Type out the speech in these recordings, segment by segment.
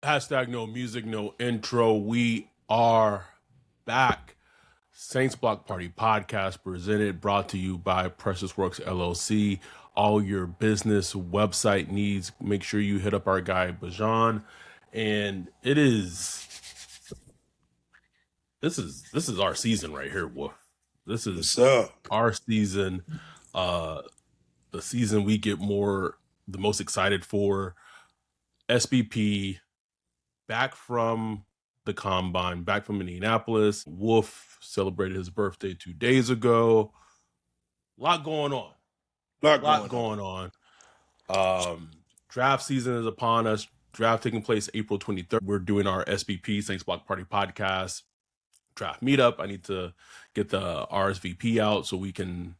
Hashtag no music, no intro. We are back. Saints Block Party podcast brought to you by Precious Works LLC. All your business website needs, make sure you hit up our guy Bajan. And this is our season right here, Wolf. This is our season. The season we get the most excited for. SBP back from the combine, back from Indianapolis. Wolf celebrated his birthday 2 days ago. A lot going on. Draft season is upon us. Draft taking place April 23rd. We're doing our SBP, Saints Block Party podcast draft meetup. I need to get the RSVP out so we can,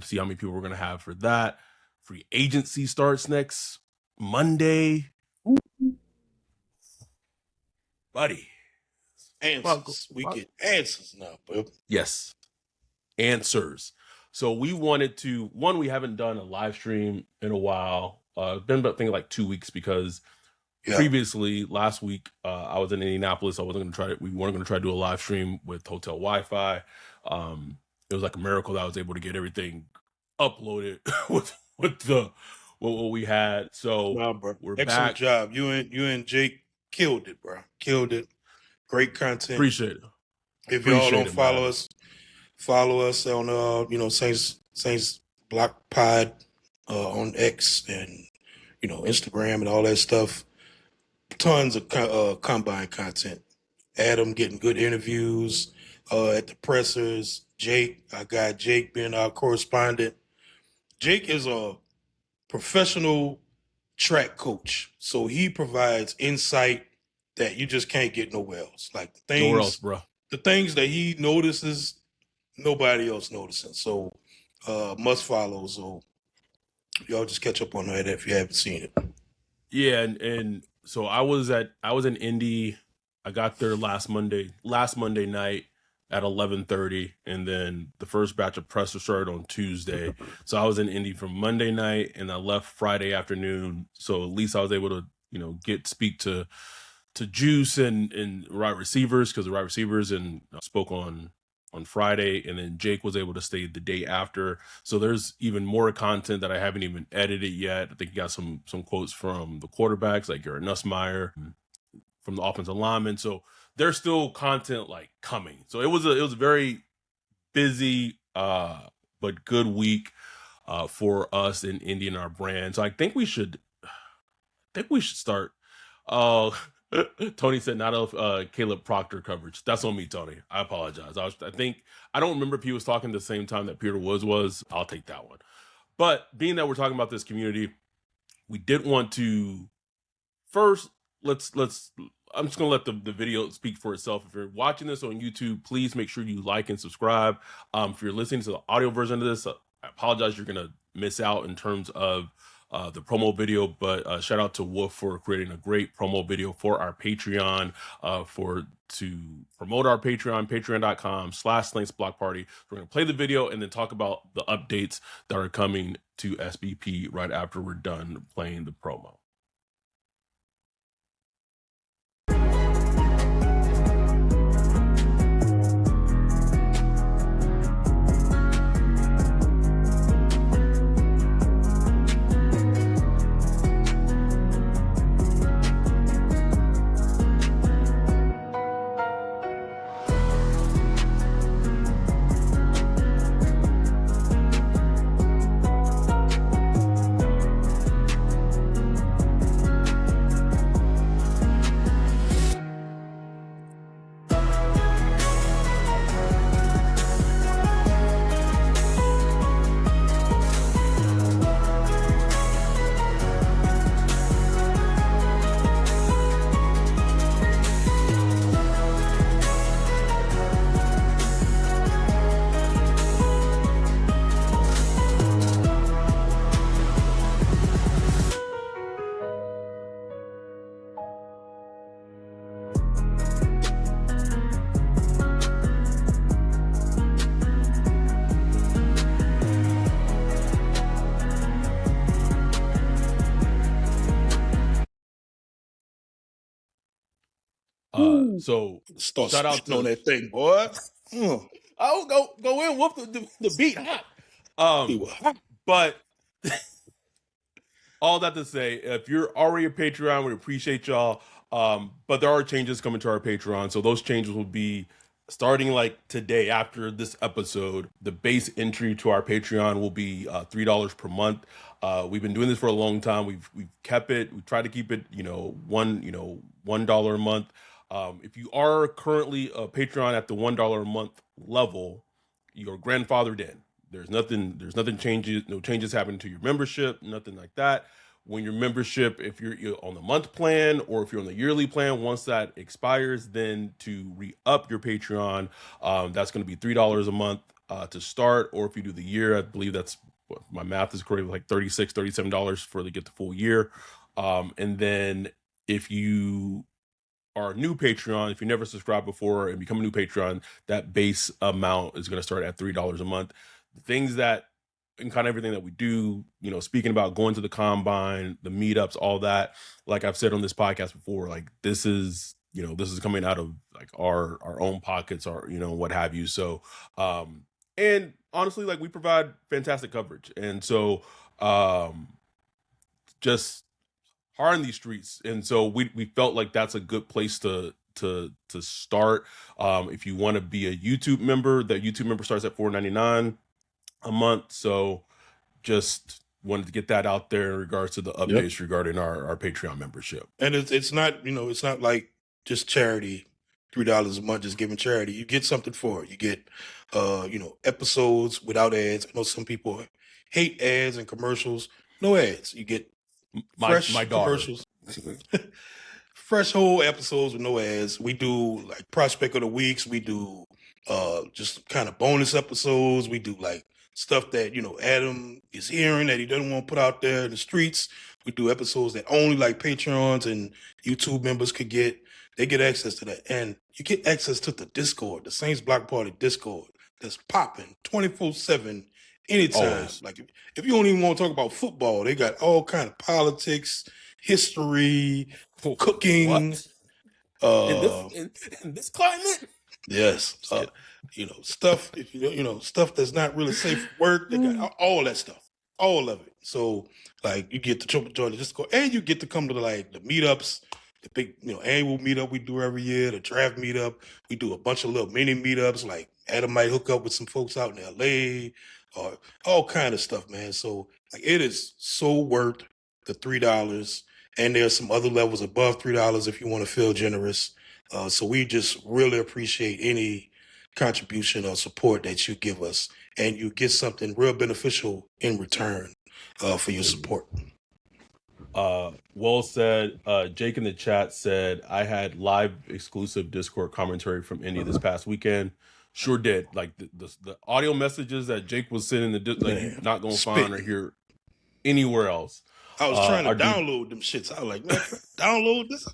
see how many people we're going to have for that. Free agency starts next Monday. Buddy. Answers. We get answers now, bro. Yes. Answers. So we wanted to, we haven't done a live stream in a while. Been about thinking like 2 weeks because previously last week I was in Indianapolis. We weren't going to try to do a live stream with hotel Wi-Fi. It was like a miracle that I was able to get everything uploaded with what we had. So we're excellent back. Job. You and Jake killed it, bro. Killed it. Great content. Appreciate it. If y'all don't follow us on Saints Block Pod on X and Instagram and all that stuff. Tons of combine content. Adam getting good interviews at the pressers. Jake, our guy Jake being our correspondent. Jake is a professional track coach, so he provides insight that you just can't get nowhere else. Like nowhere else, bro. The things that he notices, nobody else noticing. So must follow. So y'all just catch up on that if you haven't seen it. Yeah, and so I was in Indy. I got there last Monday night at 11:30, and then the first batch of press started on Tuesday. So I was in Indy from Monday night, and I left Friday afternoon. So at least I was able to speak to Juice and wide receivers, because the wide receivers and spoke on Friday, and then Jake was able to stay the day after. So there's even more content that I haven't even edited yet. I think you got some quotes from the quarterbacks, like Garrett Nussmeier, from the offensive linemen. So there's still content like coming. So it was a very busy but good week for us in Indy and our brand. So I think we should start. Tony said not of Caleb Proctor coverage. That's on me, Tony. I apologize. I don't remember if he was talking the same time that Peter Woods was. I'll take that one. But being that we're talking about this community, we did want to first I'm just gonna let the video speak for itself. If you're watching this on YouTube, please make sure you like and subscribe. If you're listening to the audio version of this, I apologize, you're gonna miss out in terms of the promo video, but shout out to Wolf for creating a great promo video for our Patreon, to promote our Patreon, patreon.com/SaintsBlockParty. We're going to play the video and then talk about the updates that are coming to SBP right after we're done playing the promo. So start shout out spitting to on that thing, boy. I'll go in, whoop the beat hot. But all that to say, if you're already a Patreon, we appreciate y'all. But there are changes coming to our Patreon. So those changes will be starting like today after this episode. The base entry to our Patreon will be $3 per month. We've been doing this for a long time. We've kept it. We try to keep it, $1 a month. If you are currently a Patreon at the $1 a month level, you're grandfathered in. There's nothing changes, no changes happen to your membership, nothing like that. When your membership, if you're on the month plan or if you're on the yearly plan, once that expires, then to re-up your Patreon, that's going to be $3 a month to start. Or if you do the year, I believe that's, my math is correct, like $36, $37 for to get the full year. And then if you are a new Patreon, if you never subscribed before and become a new Patreon, that base amount is going to start at $3 a month. The things that, and kind of everything that we do, speaking about going to the combine, the meetups, all that, like I've said on this podcast before, like this is coming out of like our own pockets, or, what have you. So, and honestly, like we provide fantastic coverage. And so, just hard in these streets. And so we felt like that's a good place to start. If you want to be a YouTube member, that YouTube member starts at $4.99 a month. So just wanted to get that out there in regards to the updates regarding our Patreon membership. And it's not, it's not like just charity, $3 a month, just giving charity. You get something for it. You get, episodes without ads. I know some people hate ads and commercials. No ads. You get fresh my commercials. Fresh whole episodes with no ads. We do like prospect of the weeks. We do just kind of bonus episodes. We do like stuff that Adam is hearing that he doesn't want to put out there in the streets. We do episodes that only like Patreons and YouTube members could get. They get access to that, and you get access to the Discord, the Saints Block Party Discord, that's popping 24/7 anytime. Always. Like if you don't even want to talk about football, they got all kind of politics, history, cooking. What? In this climate? Yes. Stuff, stuff that's not really safe for work. They got all that stuff, all of it. So like you get to join the Discord, and you get to come to the meetups, the big, annual meetup we do every year, the draft meetup. We do a bunch of little mini meetups. Like Adam might hook up with some folks out in LA or all kind of stuff, man. So like it is so worth the $3. And there's some other levels above $3 if you want to feel generous. So we just really appreciate any contribution or support that you give us, and you get something real beneficial in return for your support. Well said. Jake in the chat said, I had live exclusive Discord commentary from Indy this past weekend. Sure did. Like the audio messages that Jake was sending, you're not going to find or hear anywhere else. I was trying to download them shits. I was like, man, download this.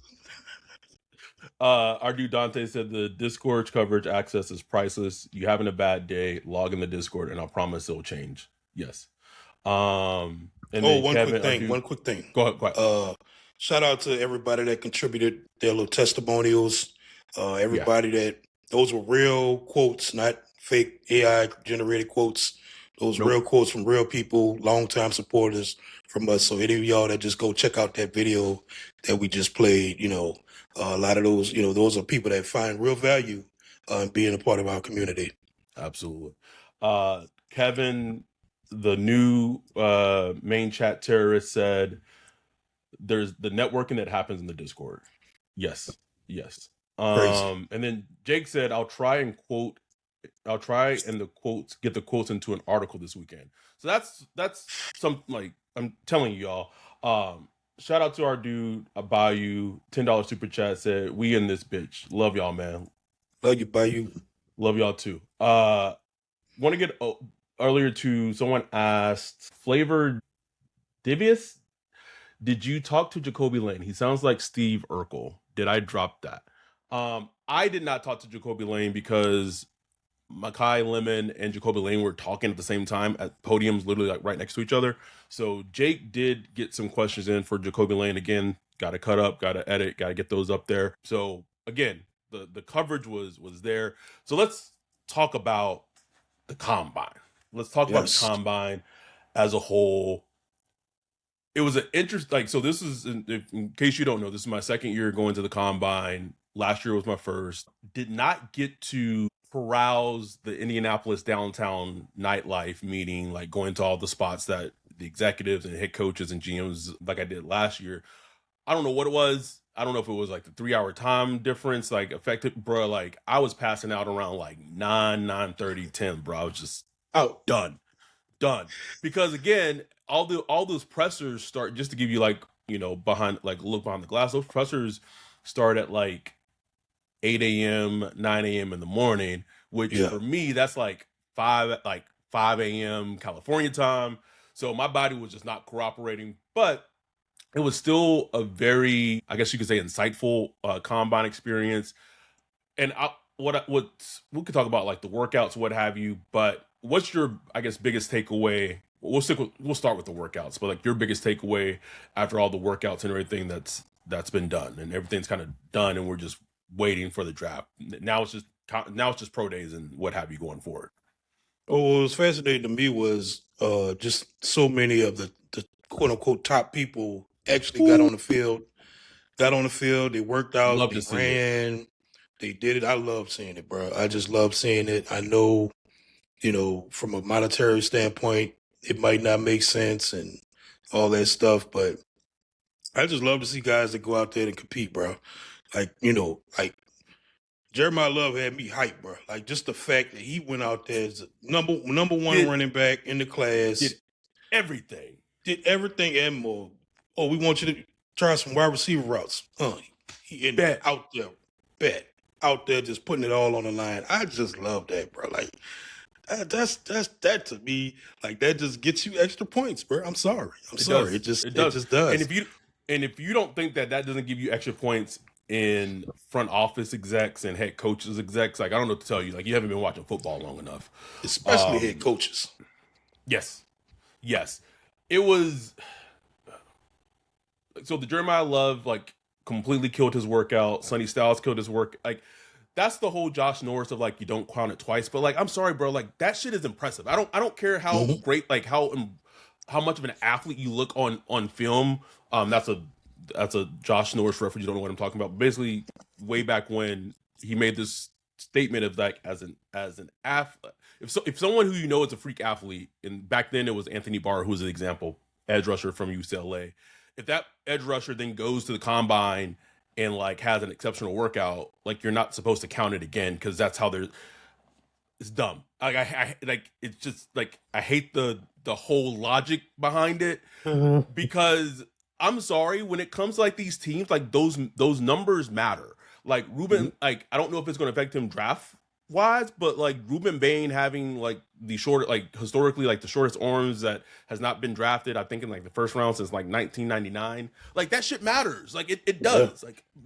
Our dude Dante said the Discord coverage access is priceless. You having a bad day, log in the Discord and I'll promise it'll change. Yes. And one quick thing. Go ahead. Shout out to everybody that contributed their little testimonials. Those were real quotes, not fake AI generated quotes. Those real quotes from real people, longtime supporters from us. So any of y'all that just go check out that video that we just played, a lot of those, those are people that find real value in being a part of our community. Absolutely. Kevin, the new main chat terrorist, said there's the networking that happens in the Discord. Yes. And then Jake said, I'll try and get the quotes into an article this weekend. So that's some, like, I'm telling you y'all. Shout out to our dude Bayou, $10 super chat, said, we in this bitch. Love y'all, man. Love you, Bayou. Love y'all too. Want to get earlier to someone asked, Flavor Divius, did you talk to Jacoby Lane? He sounds like Steve Urkel. Did I drop that? I did not talk to Jacoby Lane because Makai Lemon and Jacoby Lane were talking at the same time at podiums, literally like right next to each other. So Jake did get some questions in for Jacoby Lane. Again, got to cut up, got to edit, got to get those up there. So again, the coverage was there. So let's talk about the combine. Let's talk about the combine as a whole. It was an interest, like, so this is, in case you don't know, this is my second year going to the combine. Last year was my first. Did not get to carouse the Indianapolis downtown nightlife, meaning like going to all the spots that the executives and head coaches and GMs, like I did last year. I don't know what it was. I don't know if it was like the 3-hour time difference, like affected, bro. Like I was passing out around like 9:30, 10, bro. I was just done. Because again, all those pressers start, just to give you like, behind, like look behind the glass, those pressers start at like 8 a.m., 9 a.m. in the morning, which for me, that's like 5 a.m. California time. So my body was just not cooperating, but it was still a very, I guess you could say, insightful combine experience. And we could talk about like the workouts, what have you, but what's your, I guess, biggest takeaway? We'll start with the workouts, but like your biggest takeaway after all the workouts and everything that's been done, and everything's kind of done, and we're just waiting for the draft. Now it's just pro days and what have you going forward. Oh, what was fascinating to me was just so many of the quote unquote top people actually got on the field. They worked out, they ran, they did it. I love seeing it, bro. I just love seeing it. I know, from a monetary standpoint, it might not make sense and all that stuff, but I just love to see guys that go out there and compete, bro. Like, like Jeremiah Love had me hyped, bro. Like just the fact that he went out there as number one running back in the class. Did everything and more. Oh, we want you to try some wide receiver routes. He in there, out there just putting it all on the line. I just love that, bro. Like that's that to me, like that just gets you extra points, bro. I'm sorry. It just does. And if you don't think that doesn't give you extra points in front office execs and head coaches execs, like I don't know what to tell you. Like you haven't been watching football long enough. Especially head coaches. Yes. It was, so the Jeremiah Love like completely killed his workout. Sonny Styles killed his work. Like that's the whole Josh Norris of like, you don't count it twice, but like, I'm sorry, bro. Like that shit is impressive. I don't care how great, like how much of an athlete you look on film. That's a Josh Norris reference. You don't know what I'm talking about. But basically, way back when he made this statement of like, as an athlete, if someone who is a freak athlete, and back then it was Anthony Barr, who was an example, edge rusher from UCLA. If that edge rusher then goes to the combine and like has an exceptional workout, like you're not supposed to count it again, because that's how it's dumb. Like I like, it's just like, I hate the whole logic behind it, because I'm sorry, when it comes to like these teams, like those numbers matter. Like Ruben, like I don't know if it's going to affect him draft wise, but like Ruben Bain having like the short, like historically like the shortest arms that has not been drafted, I think in like the first round since like 1999. Like that shit matters. Like it does.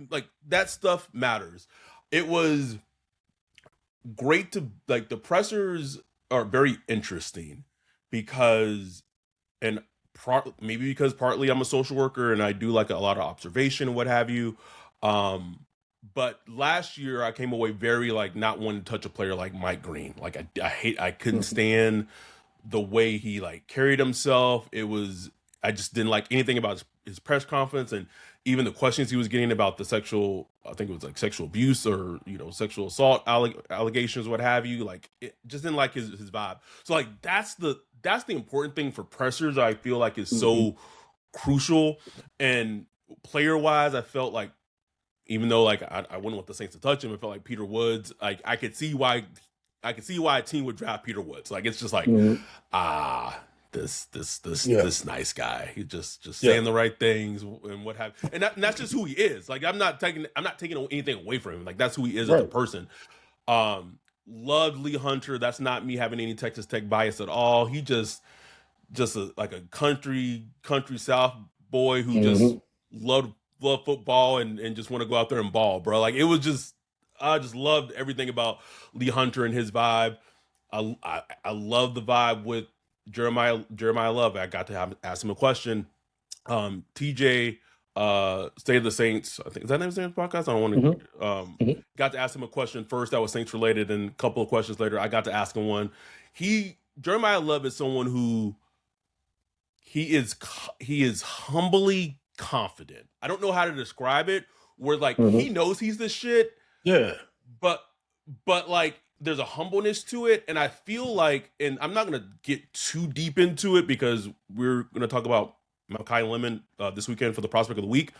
Like that stuff matters. It was great to, like, the pressers are very interesting because, and maybe because partly I'm a social worker and I do like a lot of observation and what have you. But last year I came away very like not wanting to touch a player like Mike Green. Like I couldn't stand the way he like carried himself. I just didn't like anything about his press conference, and even the questions he was getting about the sexual, I think it was like sexual abuse or, sexual assault allegations, what have you. Like it just didn't like his vibe. So like, that's the important thing for pressers. I feel like is so crucial. And player wise, I felt like, even though like I wouldn't want the Saints to touch him, I felt like Peter Woods, like I could see why a team would draft Peter Woods. Like it's just like, this nice guy. He just saying the right things and what have you. And that's just who he is. Like I'm not taking anything away from him. Like that's who he is as a person. Loved Lee Hunter. That's not me having any Texas Tech bias at all. He just like a country South boy who just loved football and just want to go out there and ball, bro. Like it was just, I just loved everything about Lee Hunter and his vibe. I love the vibe with Jeremiah Love. I got to ask him a question. TJ State of the Saints. I think is that name of the podcast. I don't want to. Got to ask him a question first that was Saints related, and a couple of questions later, I got to ask him one. Jeremiah Love is someone who he is humbly confident. I don't know how to describe it. Where like he knows he's the shit. Yeah. But like there's a humbleness to it, and I feel like, and I'm not gonna get too deep into it because we're gonna talk about Makai Lemon this weekend for the prospect of the week.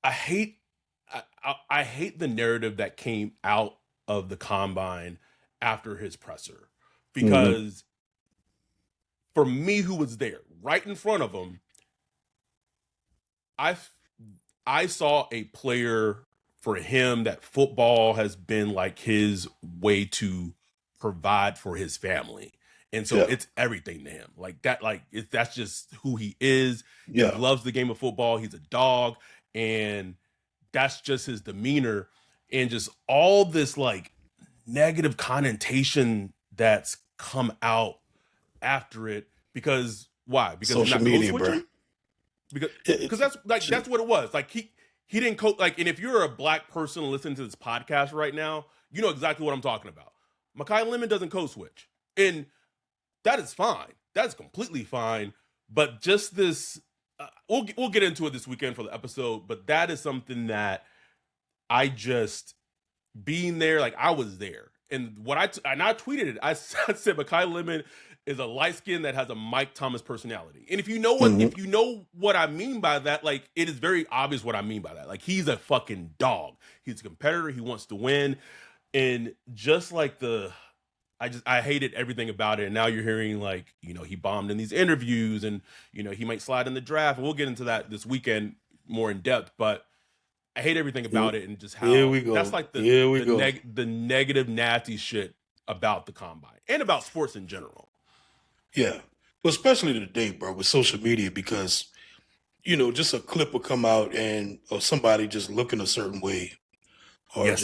I hate the narrative that came out of the combine after his presser, because for me, who was there right in front of him, I saw a player for him that football has been like his way to provide for his family. And so it's everything to him. Like that, that's just who he is. He loves the game of football. He's a dog. And that's just his demeanor. And just all this like negative connotation that's come out after it. Because why? Because social media, bro. Because that's what it was. Like he didn't coach. Like, and if you're a black person listening to this podcast right now, you know exactly what I'm talking about. Makai Lemon doesn't code switch, and that is fine. That's completely fine. But just this, we'll get into it this weekend for the episode. But that is something that I just being there. Like I was there, and what I tweeted it. I said Makai Lemon is a light skin that has a Mike Thomas personality. And if you know what I mean by that, like it is very obvious what I mean by that. Like he's a fucking dog. He's a competitor. He wants to win. And just like I hated everything about it. And now you're hearing like, you know, he bombed in these interviews and, you know, he might slide in the draft. And we'll get into that this weekend more in depth, but I hate everything about it and just how that's like the negative, nasty shit about the combine and about sports in general. Yeah. Well, especially today, bro, with social media, because, you know, just a clip will come out or somebody just looking a certain way or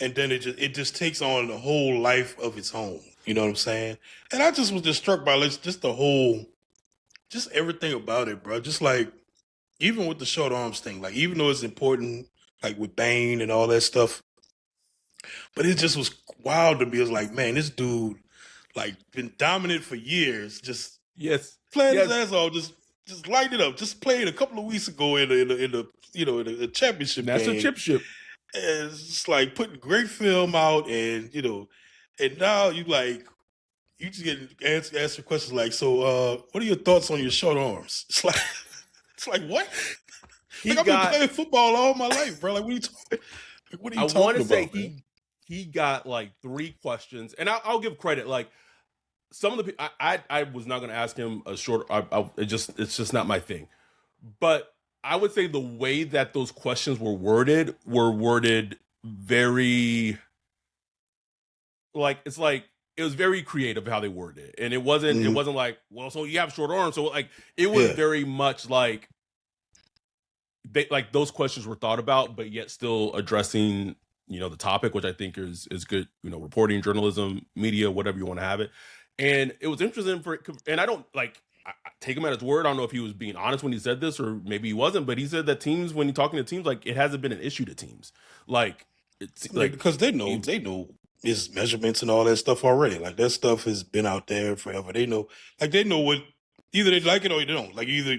and then it just takes on a whole life of its own. You know what I'm saying? And I just was just struck by just everything about it, bro. Just like, even with the short arms thing, like, even though it's important, like with Bane and all that stuff, but it just was wild to me. It was like, man, this dude, like, been dominant for years, just playing his ass off, just light it up. Just played a couple of weeks ago in the championship national game. championship. And it's just like putting great film out, and and now you just get answer questions like, so what are your thoughts on your short arms? It's like what? I've been playing football all my life, bro. Like, what are you talking about? I want to say he got like 3 questions, and I'll give credit. Like some of the I was not going to ask him a short. It's just not my thing. But I would say the way that those questions were worded very like it was very creative how they worded it, and it wasn't like, well, so you have short arms, so like it was very much like those questions were thought about, but yet still addressing the topic, which I think is good, reporting, journalism, media, whatever you want to have it. And it was interesting and I don't I take him at his word. I don't know if he was being honest when he said this, or maybe he wasn't, but he said that teams, when you're talking to teams, like it hasn't been an issue to teams. Like it's like because they know his measurements and all that stuff already. Like that stuff has been out there forever. They know what, either they like it or they don't. Like either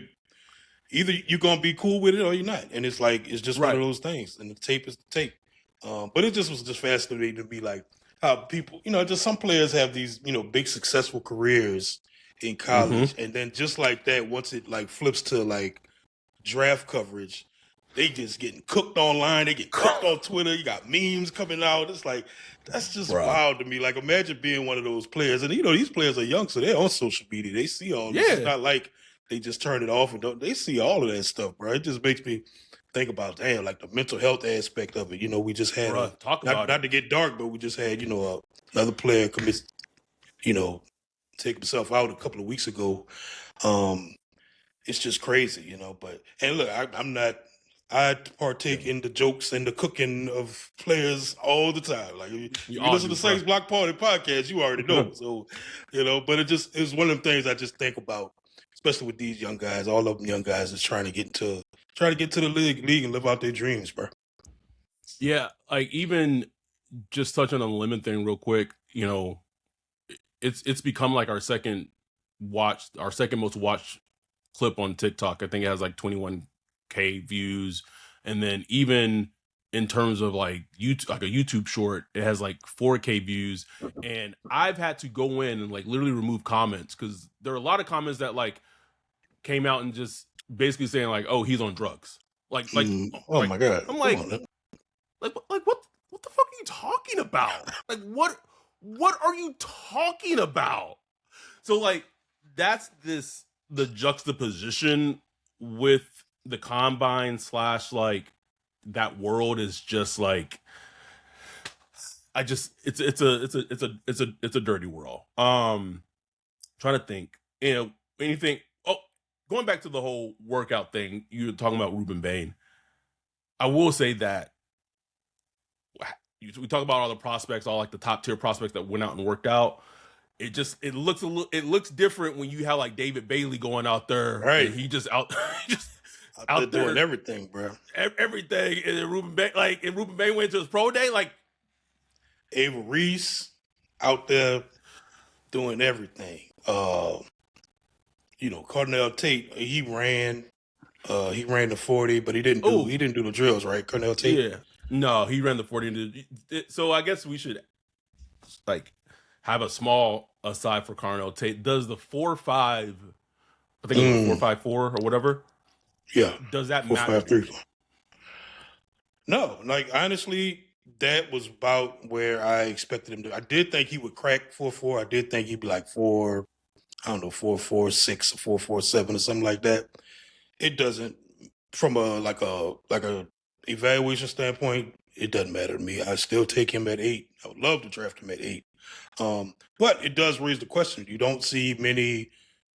you're gonna be cool with it or you're not. And it's like it's just one of those things. And the tape is the tape. But it just was just fascinating to be like how people, just some players have these, big successful careers in college, and then just like that, once it like flips to like draft coverage, they just getting cooked online. They get cooked on Twitter. You got memes coming out. It's like, that's just wild to me. Like, imagine being one of those players, and these players are young, so they're on social media. They see all this. It's not like they just turn it off and don't. They see all of that stuff, bro. It just makes me think about, damn, like the mental health aspect of it. We just had not to get dark, but we just had another player commit, take himself out a couple of weeks ago. It's just crazy, but, and look, I partake in the jokes and the cooking of players all the time. Like, you listen to Saints Block Party podcast, you already know. So, but it's one of them things I just think about, especially with these young guys. All of them young guys is trying to get to the league and live out their dreams, bro. Yeah, like even just touching on the limit thing real quick, you know, it's become like our second most watched clip on TikTok. I think it has like 21K views, and then even in terms of like YouTube, like a YouTube short, it has like 4K views. And I've had to go in and like literally remove comments because there are a lot of comments that like came out and just basically saying like, "Oh, he's on drugs." Oh my god! I'm like, what the fuck are you talking about? Like, what are you talking about? So like, that's the juxtaposition with the combine / like that world is just like, it's a dirty world. Trying to think, you know, anything. Oh, going back to the whole workout thing, you were talking about Ruben Bain. I will say that we talk about all the prospects, all like the top tier prospects that went out and worked out. It looks different when you have like David Bailey going out there, right? And he just out out there doing everything, bro. Everything. And then Ruben Bain went to his pro day, like Ava Reese out there doing everything. You know, Cornell Tate, he ran the 40, but he didn't do the drills, right? Cornell Tate. Yeah. No, he ran the 40. So I guess we should like have a small aside for Cornell Tate. Does the 4.5, I think it was 4.54 or whatever? Yeah. Does that matter? 4.53. No, like honestly, that was about where I expected him to. I did think he would crack 4.4. I did think he'd be like 4, I don't know, 4.46 or 4.47 or something like that. It doesn't, from a evaluation standpoint, it doesn't matter to me. I still take him at 8. I would love to draft him at 8. But it does raise the question. You don't see many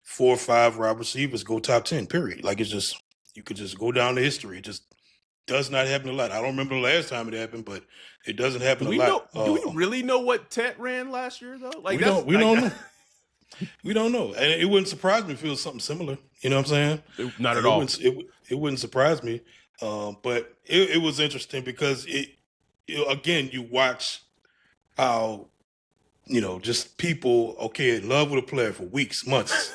4 or 5 wide receivers go top 10, period. Like it's just, you could just go down the history. It just does not happen a lot. I don't remember the last time it happened, but it doesn't happen a lot. Do we really know what Tet ran last year though? Like we don't know. We don't know. And it wouldn't surprise me if it was something similar. You know what I'm saying? Not at all. It wouldn't surprise me. But it was interesting because again, you watch how, you know, just people, okay, in love with a player for weeks, months.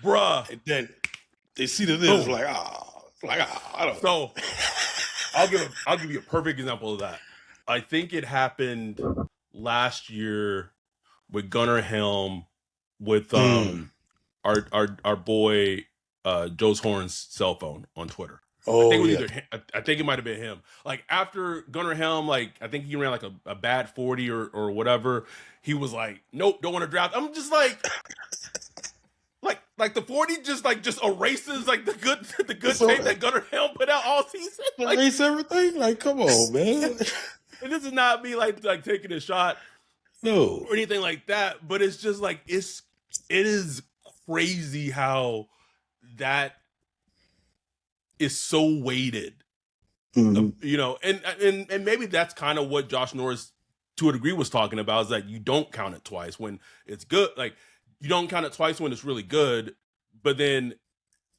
Bruh. And then they see that this like, I don't know. So I'll give you a perfect example of that. I think it happened last year with Gunnar Helm with our boy Joe's Horn's cell phone on Twitter. Oh, I think it might have been him. Like after Gunnar Helm, like I think he ran like a bad 40 or whatever. He was like, nope, don't want to draft. I'm just like like the 40 just erases like the good tape that Gunnar Helm put out all season. Like, erase everything. Like, come on, man. And this is not me like taking a shot, no, or anything like that. But it's just like it is crazy how that is so weighted, you know, and maybe that's kind of what Josh Norris to a degree was talking about, is that you don't count it twice when it's good. Like you don't count it twice when it's really good, but then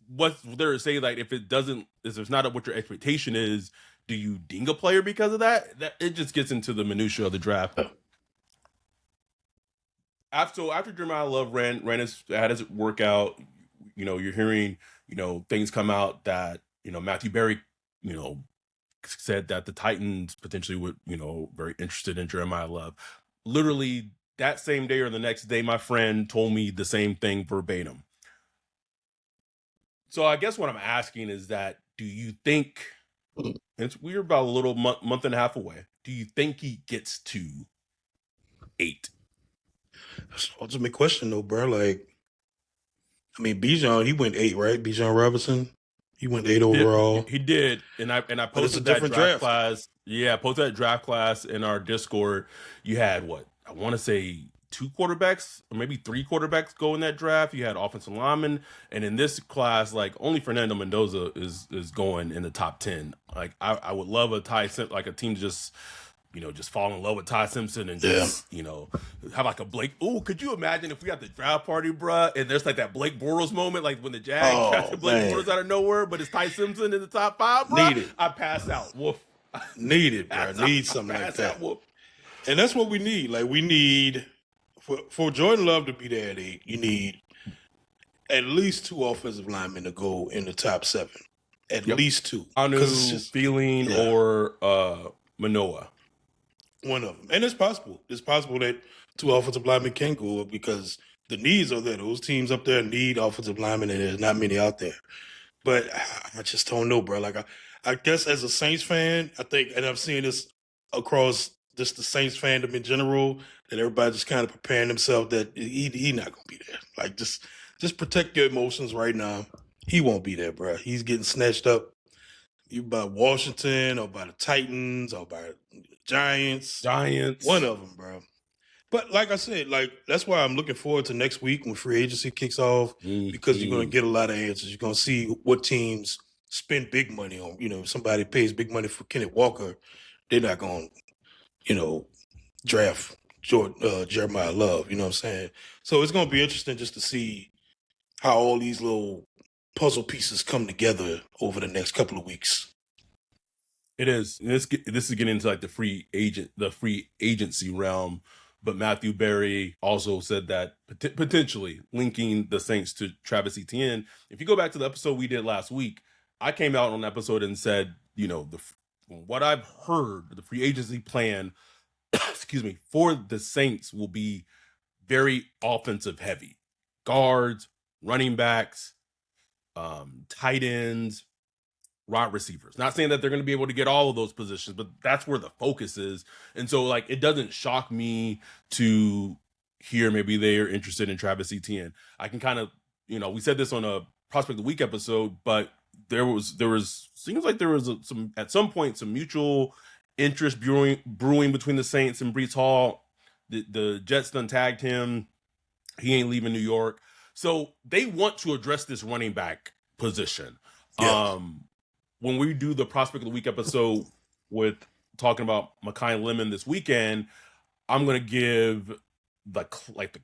what's there to say, like if it's not what your expectation is, do you ding a player because of that? That it just gets into the minutia of the draft. After Jeremiah Love had his workout, you know, you're hearing, you know, things come out that, you know, Matthew Berry, you know, said that the Titans potentially would, you know, very interested in Jeremiah Love. Literally that same day or the next day, my friend told me the same thing verbatim. So I guess what I'm asking is that, do you think, we're about a little month and a half away, do you think he gets to 8? That's the ultimate question though, bro. Like, I mean, Bijan, he went 8, right? Bijan Robinson, he went 8 overall. He did, and I posted that draft class. Yeah, I posted that draft class in our Discord. You had what I want to say 2 quarterbacks or maybe 3 quarterbacks go in that draft. You had offensive linemen, and in this class, like only Fernando Mendoza is going in the top 10. Like I would love a tie, like a team to just just fall in love with Ty Simpson and just, have like a Blake. Ooh, could you imagine if we got the draft party, bruh, and there's like that Blake Bortles moment, like when the Jags drafted Blake Bortles out of nowhere, but it's Ty Simpson in the top 5, bruh? I pass out. Woof. Need it, bro. Need something like that. And that's what we need. Like, we need, for Jordan Love to be there at 8, you need at least 2 offensive linemen to go in the top 7. At least 2. Feeling or Manoa. One of them. And it's possible. It's possible that 2 offensive linemen can go up because the needs are there. Those teams up there need offensive linemen, and there's not many out there. But I just don't know, bro. Like, I guess as a Saints fan, I think, and I'm seeing this across just the Saints fandom in general, that everybody just kind of preparing themselves that he not going to be there. Like, just protect your emotions right now. He won't be there, bro. He's getting snatched up by Washington or by the Titans or by Giants. One of them, bro. But like I said, like, that's why I'm looking forward to next week when free agency kicks off, because you're going to get a lot of answers. You're going to see what teams spend big money on. If somebody pays big money for Kenneth Walker, they're not going to, draft Jeremiah Love. You know what I'm saying? So it's going to be interesting just to see how all these little puzzle pieces come together over the next couple of weeks. It is. This is getting into like the free agency realm. But Matthew Berry also said that potentially linking the Saints to Travis Etienne. If you go back to the episode we did last week, I came out on the episode and said, what I've heard, the free agency plan, for the Saints will be very offensive heavy. Guards, running backs, tight ends, wide receivers. Not saying that they're going to be able to get all of those positions, but that's where the focus is. And so, like, it doesn't shock me to hear maybe they're interested in Travis Etienne. I can kind of, we said this on a Prospect of the Week episode, but there was seems like there was at some point some mutual interest brewing between the Saints and Breece Hall. The Jets done tagged him. He ain't leaving New York. So they want to address this running back position. Yeah. When we do the Prospect of the Week episode with talking about Mekhi Lemon this weekend, I'm going to give the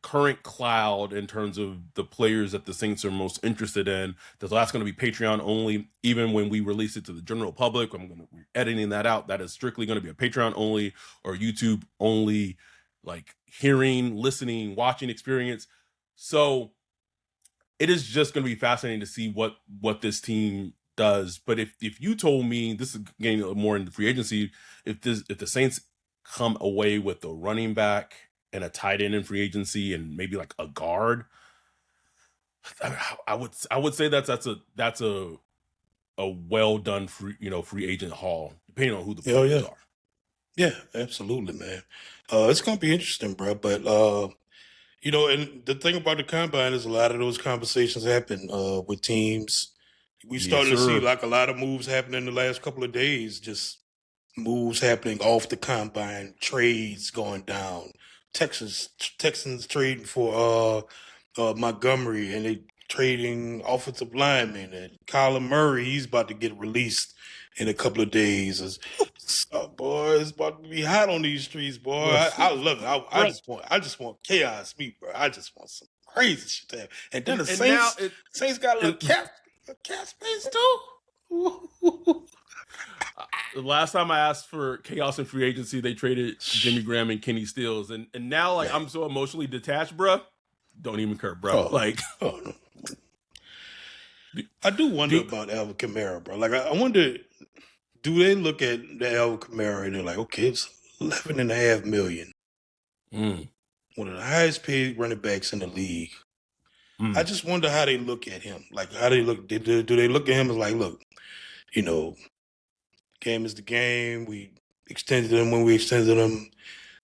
current cloud in terms of the players that the Saints are most interested in. That's going to be Patreon only. Even when we release it to the general public, I'm going to be editing that out. That is strictly going to be a Patreon only or YouTube only, like hearing, listening, watching experience. So it is just going to be fascinating to see what this team does. But if you told me, this is getting more into free agency, if the Saints come away with a running back and a tight end in free agency and maybe like a guard, I would say that's a well done free agent haul, depending on who the players are. Yeah, absolutely, man. It's gonna be interesting, bro. But and the thing about the combine is a lot of those conversations happen with teams. We started to see like a lot of moves happening in the last couple of days, just moves happening off the combine, trades going down. Texans trading for Montgomery, and they trading offensive linemen, and Kyler Murray, he's about to get released in a couple of days. Boy, it's about to be hot on these streets, boy. I love it. I just want chaos, bro. I just want some crazy shit to happen. And then the Saints got a little cap space too. The last time I asked for chaos in free agency, they traded Jimmy Graham and Kenny Stills, and now like I'm so emotionally detached, bro. Don't even care, bro. No. I do wonder about Alvin Kamara, bro. Like I wonder, do they look at the Alvin Kamara and they're like, okay, it's $11.5 million. One of the highest paid running backs in the league. I just wonder how they look at him. Like, how they look? Do they look at him as like, look, game is the game. We extended him when we extended him.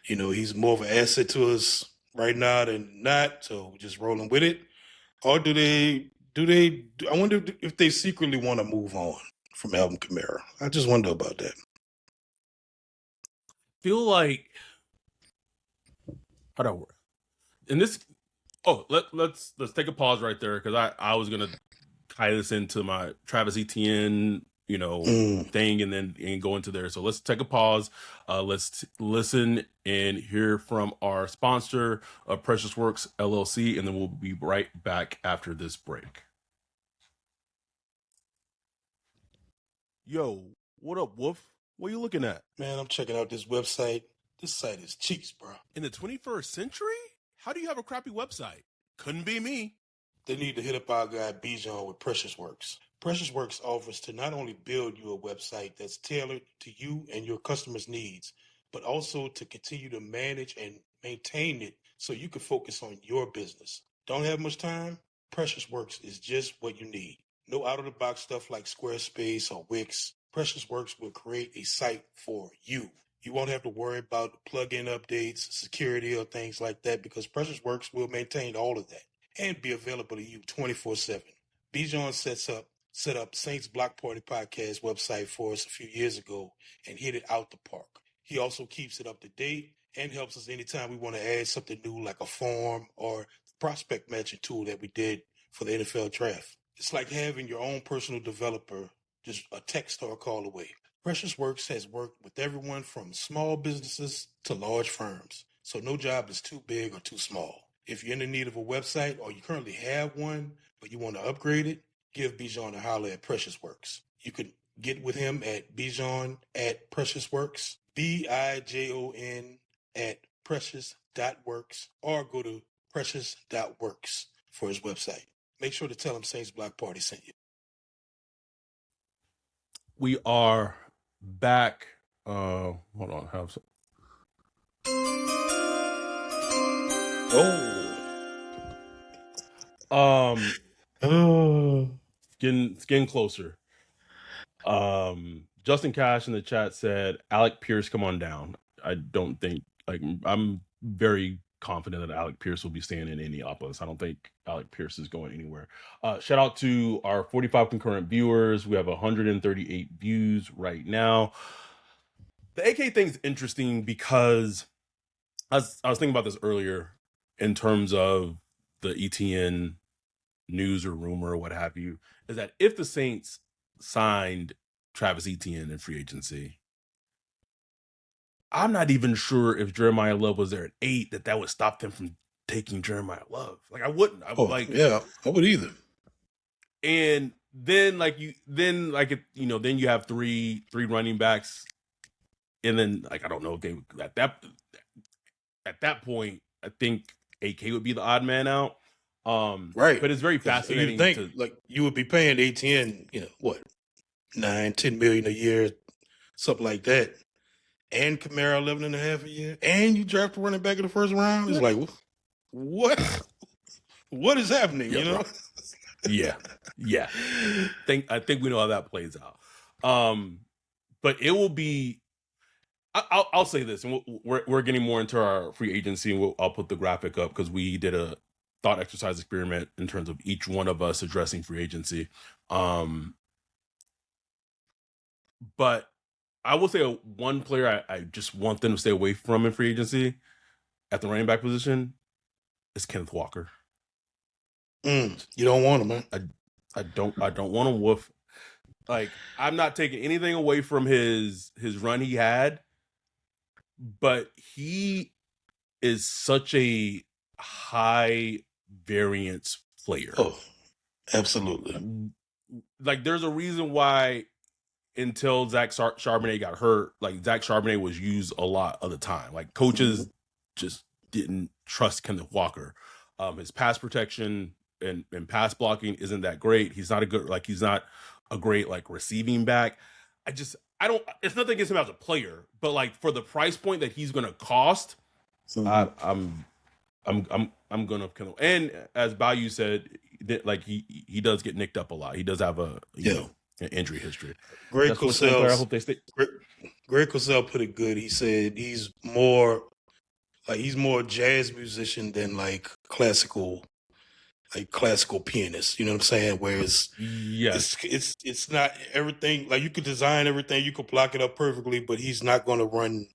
He's more of an asset to us right now than not. So we're just rolling with it. Or do they? I wonder if they secretly want to move on from Alvin Kamara. I just wonder about that. Feel like how do I work? And this. Oh, let's take a pause right there because I was gonna tie this into my Travis Etienne thing and go into there. So let's take a pause. Let's listen and hear from our sponsor, Precious Works LLC, and then we'll be right back after this break. Yo, what up, Wolf? What are you looking at? Man, I'm checking out this website. This site is cheeks, bro. In the 21st century? How do you have a crappy website? Couldn't be me. They need to hit up our guy Bijan with Precious Works. Precious Works offers to not only build you a website that's tailored to you and your customers' needs, but also to continue to manage and maintain it so you can focus on your business. Don't have much time? Precious Works is just what you need. No out-of-the-box stuff like Squarespace or Wix. Precious Works will create a site for you. You won't have to worry about plugin updates, security, or things like that because Precious Works will maintain all of that and be available to you 24/7. Bijan set up Saints Block Party podcast website for us a few years ago and hit it out the park. He also keeps it up to date and helps us anytime we want to add something new like a form or the prospect matching tool that we did for the NFL draft. It's like having your own personal developer just a text or a call away. Precious Works has worked with everyone from small businesses to large firms, so no job is too big or too small. If you're in the need of a website or you currently have one, but you want to upgrade it, give Bijan a holler at Precious Works. You can get with him at Bijan at Precious Works, BIJON at precious.works, or go to precious.works for his website. Make sure to tell him Saints Block Party sent you. We are back. Hold on. Have some. Getting closer. Justin Cash in the chat said, Alec Pierce, come on down. I don't think, I'm very confident that Alec Pierce will be staying in Indianapolis. I don't think Alec Pierce is going anywhere. Shout out to our 45 concurrent viewers. We have 138 views right now. The AK thing is interesting because I was thinking about this earlier in terms of the ETN news or rumor or what have you, is that if the Saints signed Travis Etienne in free agency, I'm not even sure if Jeremiah Love was there at 8 that would stop them from taking Jeremiah Love. Like I wouldn't. I would either. And then then you have three running backs, and then I don't know if they at that point I think AK would be the odd man out. Right. But it's very fascinating. You would be paying ATN, what, 9-10 million a year, something like that. And Kamara 11.5 a year. And you draft a running back in the first round. It's like, what? What is happening? Yeah. I think we know how that plays out. But it will be. I'll say this, and we're getting more into our free agency, and I'll put the graphic up because we did a thought exercise experiment in terms of each one of us addressing free agency. But I will say one player I just want them to stay away from in free agency at the running back position is Kenneth Walker. You don't want him, man. I don't want him. Wolf. I'm not taking anything away from his run he had, but he is such a high variance player. Oh, absolutely. There's a reason why until Zach Charbonnet got hurt, Zach Charbonnet was used a lot of the time. Coaches just didn't trust Kenneth Walker. His pass protection and pass blocking isn't that great. He's not he's not a great receiving back. It's nothing against him as a player, but for the price point that he's gonna cost, I'm gonna and as Bayou said, he does get nicked up a lot. He does have an injury history. Greg Cosell put it good. He said he's more a jazz musician than classical pianist. You know what I'm saying? Whereas it's not everything. You could design everything, you could block it up perfectly, but he's not going to run.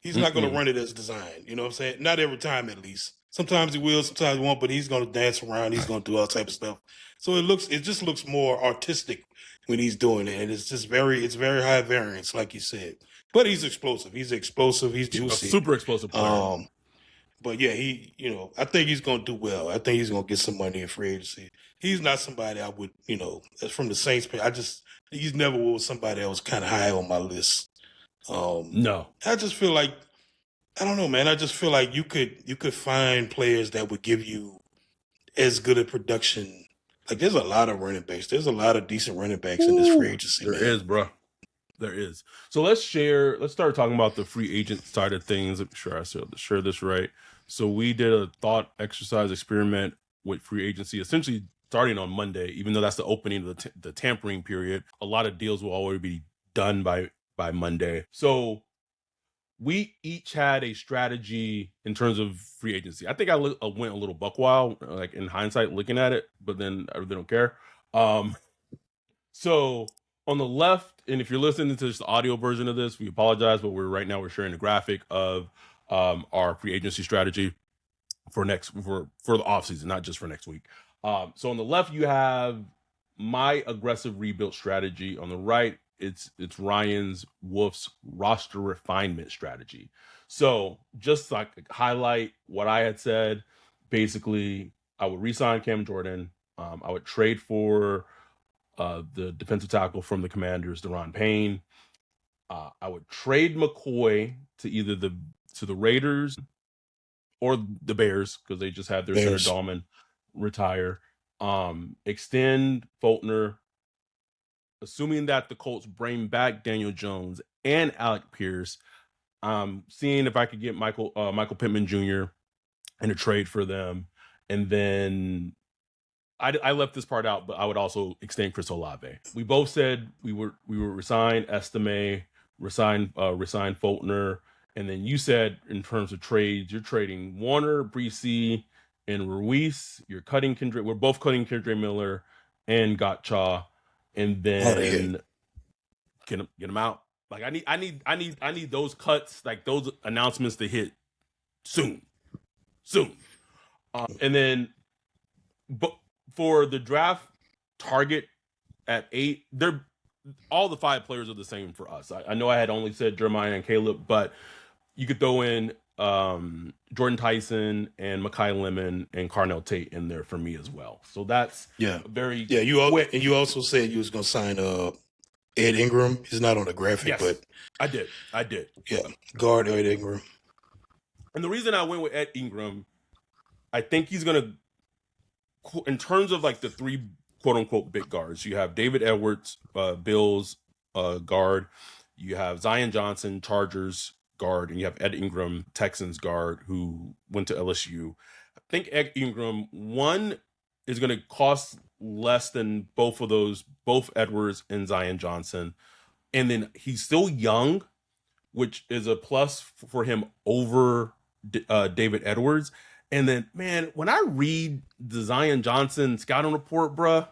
He's not going to run it as designed. You know what I'm saying? Not every time, at least. Sometimes he will, sometimes he won't. But he's going to dance around. He's going to do all type of stuff. So it just looks more artistic when he's doing it. And it's just it's very high variance, like you said. But he's explosive. He's A juicy. super explosive player. But yeah, I think he's gonna do well. I think he's gonna get some money in free agency. He's not somebody I would, that's from the Saints. He's never was somebody that was kind of high on my list. No, I just feel like, I don't know, man. I just feel like you could find players that would give you as good a production. Like there's a lot of running backs. There's a lot of decent running backs in this free agency, there man. is, bro. There is. So let's start talking about the free agent side of things. I'm sure I share this right. So we did a thought exercise experiment with free agency, essentially starting on Monday, even though that's the opening of the tampering period. A lot of deals will already be done by Monday. So we each had a strategy in terms of free agency. I think I went a little buck wild, like in hindsight, looking at it, but then I really don't care. So on the left, and if you're listening to just the audio version of this, we apologize, but we're sharing a graphic of our free agency strategy for the offseason, not just for next week. So on the left, you have my aggressive rebuild strategy. On the right, it's Ryan's Wolf's roster refinement strategy. So just like highlight what I had said, basically, I would re-sign Cam Jordan. I would trade for the defensive tackle from the Commanders, Deron Payne. I would trade McCoy to either the Raiders or the Bears, because they just had their center Dahlman retire. Extend Fultner, assuming that the Colts bring back Daniel Jones and Alec Pierce. Seeing if I could get Michael Pittman Jr. in a trade for them, and then I left this part out, but I would also extend Chris Olave. We both said we were resign Estime, resign Fultner, and then you said in terms of trades, you're trading Warner, Breesy, and Ruiz. You're cutting Kendrick. We're both cutting Kendrick Miller and Gotcha, and then get him out. Like I need those cuts, like those announcements to hit soon. And then, but for the draft target at 8, they're all the 5 players are the same for us. I know I had only said Jeremiah and Caleb, but you could throw in Jordan Tyson and Mekhi Lemon and Carnell Tate in there for me as well. So that's very and you also said you was gonna sign Ed Ingram. He's not on the graphic, yes, but I did. Yeah, guard Ed Ingram. And the reason I went with Ed Ingram, I think he's gonna, in terms of like the 3 quote unquote big guards, you have David Edwards, Bills guard, you have Zion Johnson, Chargers guard, and you have Ed Ingram, Texans guard, who went to LSU. I think Ed Ingram, one, is going to cost less than both Edwards and Zion Johnson. And then he's still young, which is a plus for him over David Edwards. And then, man, when I read the Zion Johnson scouting report, bruh,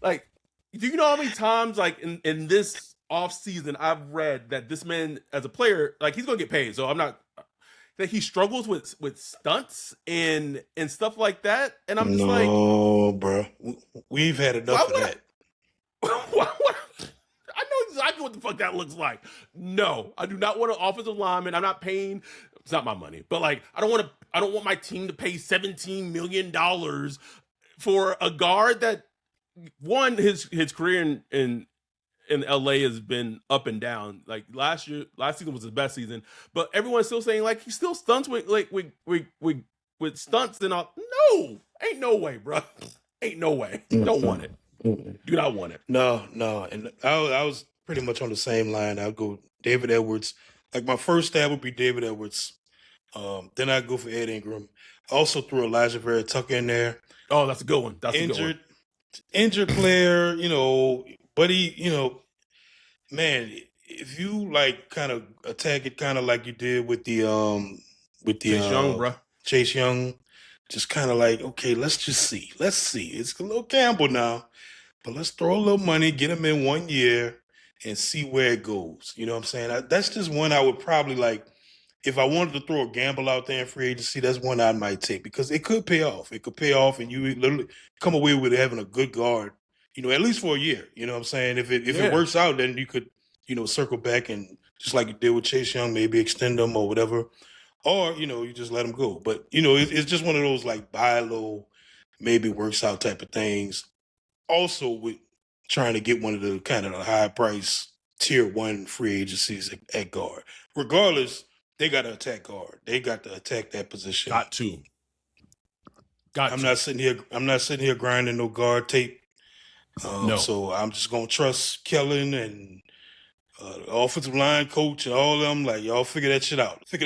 like, do you know how many times, like, in this offseason, I've read that this man, as a player, like, he's going to get paid. So I'm not, that he struggles with stunts and stuff like that. And I'm just like, no, bro, we've had enough of that. I know exactly what the fuck that looks like. No, I do not want an offensive lineman. I'm not paying. It's not my money, but like, I don't want my team to pay $17 million for a guard that, one, his career in LA has been up and down. Like last season was his best season, but everyone's still saying like he still stunts with stunts and all. No, ain't no way, bro. Ain't no way. Don't want it. Do not want it. No. And I was pretty much on the same line. I'll go David Edwards. Like my first stab would be David Edwards. Then I'd go for Ed Ingram. I also threw Elijah Vera Tucker in there. Oh, that's a good one. That's a good one. Injured player, but he, man, if you like kind of attack it kind of like you did with the Chase Young, bro. Chase Young, just kind of like, okay, let's just see. Let's see. It's a little gamble now, but let's throw a little money, get him in 1 year, and see where it goes. You know what I'm saying? That's just one I would probably like. if I wanted to throw a gamble out there in free agency, that's one I might take because it could pay off. It could pay off, and you literally come away with having a good guard, at least for a year. You know what I'm saying? If it works out, then you could, circle back and just like you did with Chase Young, maybe extend them or whatever, or you just let them go. But it's just one of those like buy low, maybe works out type of things. Also, with trying to get one of the kind of the high price tier 1 free agencies at guard, regardless. They got to attack guard. They got to attack that position. Got to. I'm not sitting here grinding no guard tape. No. So I'm just gonna trust Kellen and the offensive line coach and all of them. Like, y'all figure that shit out. Fix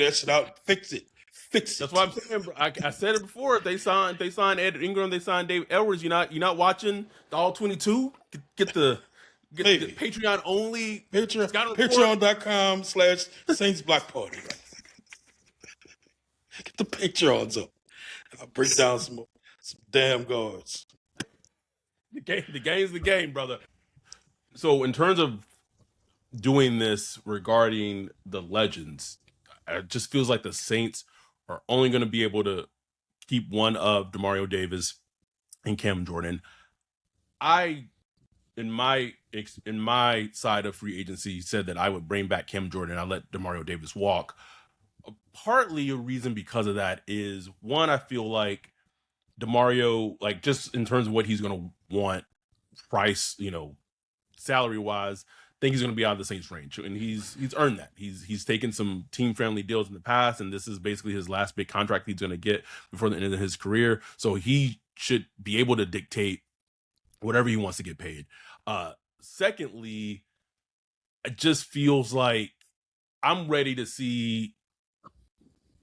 it. Fix it. That's what I'm saying, bro. I said it before. If they signed Ed Ingram, they signed Dave Edwards. You're not watching the All 22. Get the Patreon only. Patreon.com/Saints Block Party. Get the Patreons up. I'll break down some damn guards. The game's the game, brother. So in terms of doing this regarding the legends, it just feels like the Saints are only going to be able to keep one of DeMario Davis and Cam Jordan. In my side of free agency, said that I would bring back Cam Jordan. I let DeMario Davis walk. Partly a reason because of that is, one, I feel like DeMario, like just in terms of what he's going to want, price, salary wise, think he's going to be out of the Saints range, and he's earned that. He's taken some team friendly deals in the past, and this is basically his last big contract he's going to get before the end of his career. So he should be able to dictate whatever he wants to get paid. Secondly, it just feels like I'm ready to see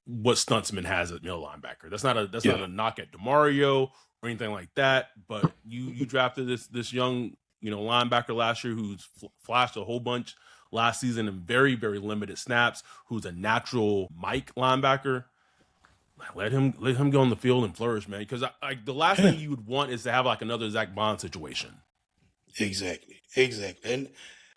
what Stuntsman has at middle linebacker. That's not a knock at DeMario or anything like that, but you drafted this young linebacker last year who's flashed a whole bunch last season in very, very limited snaps, who's a natural Mike linebacker. Let him go on the field and flourish, man. Because the last thing you would want is to have like another Zach Bond situation. Exactly.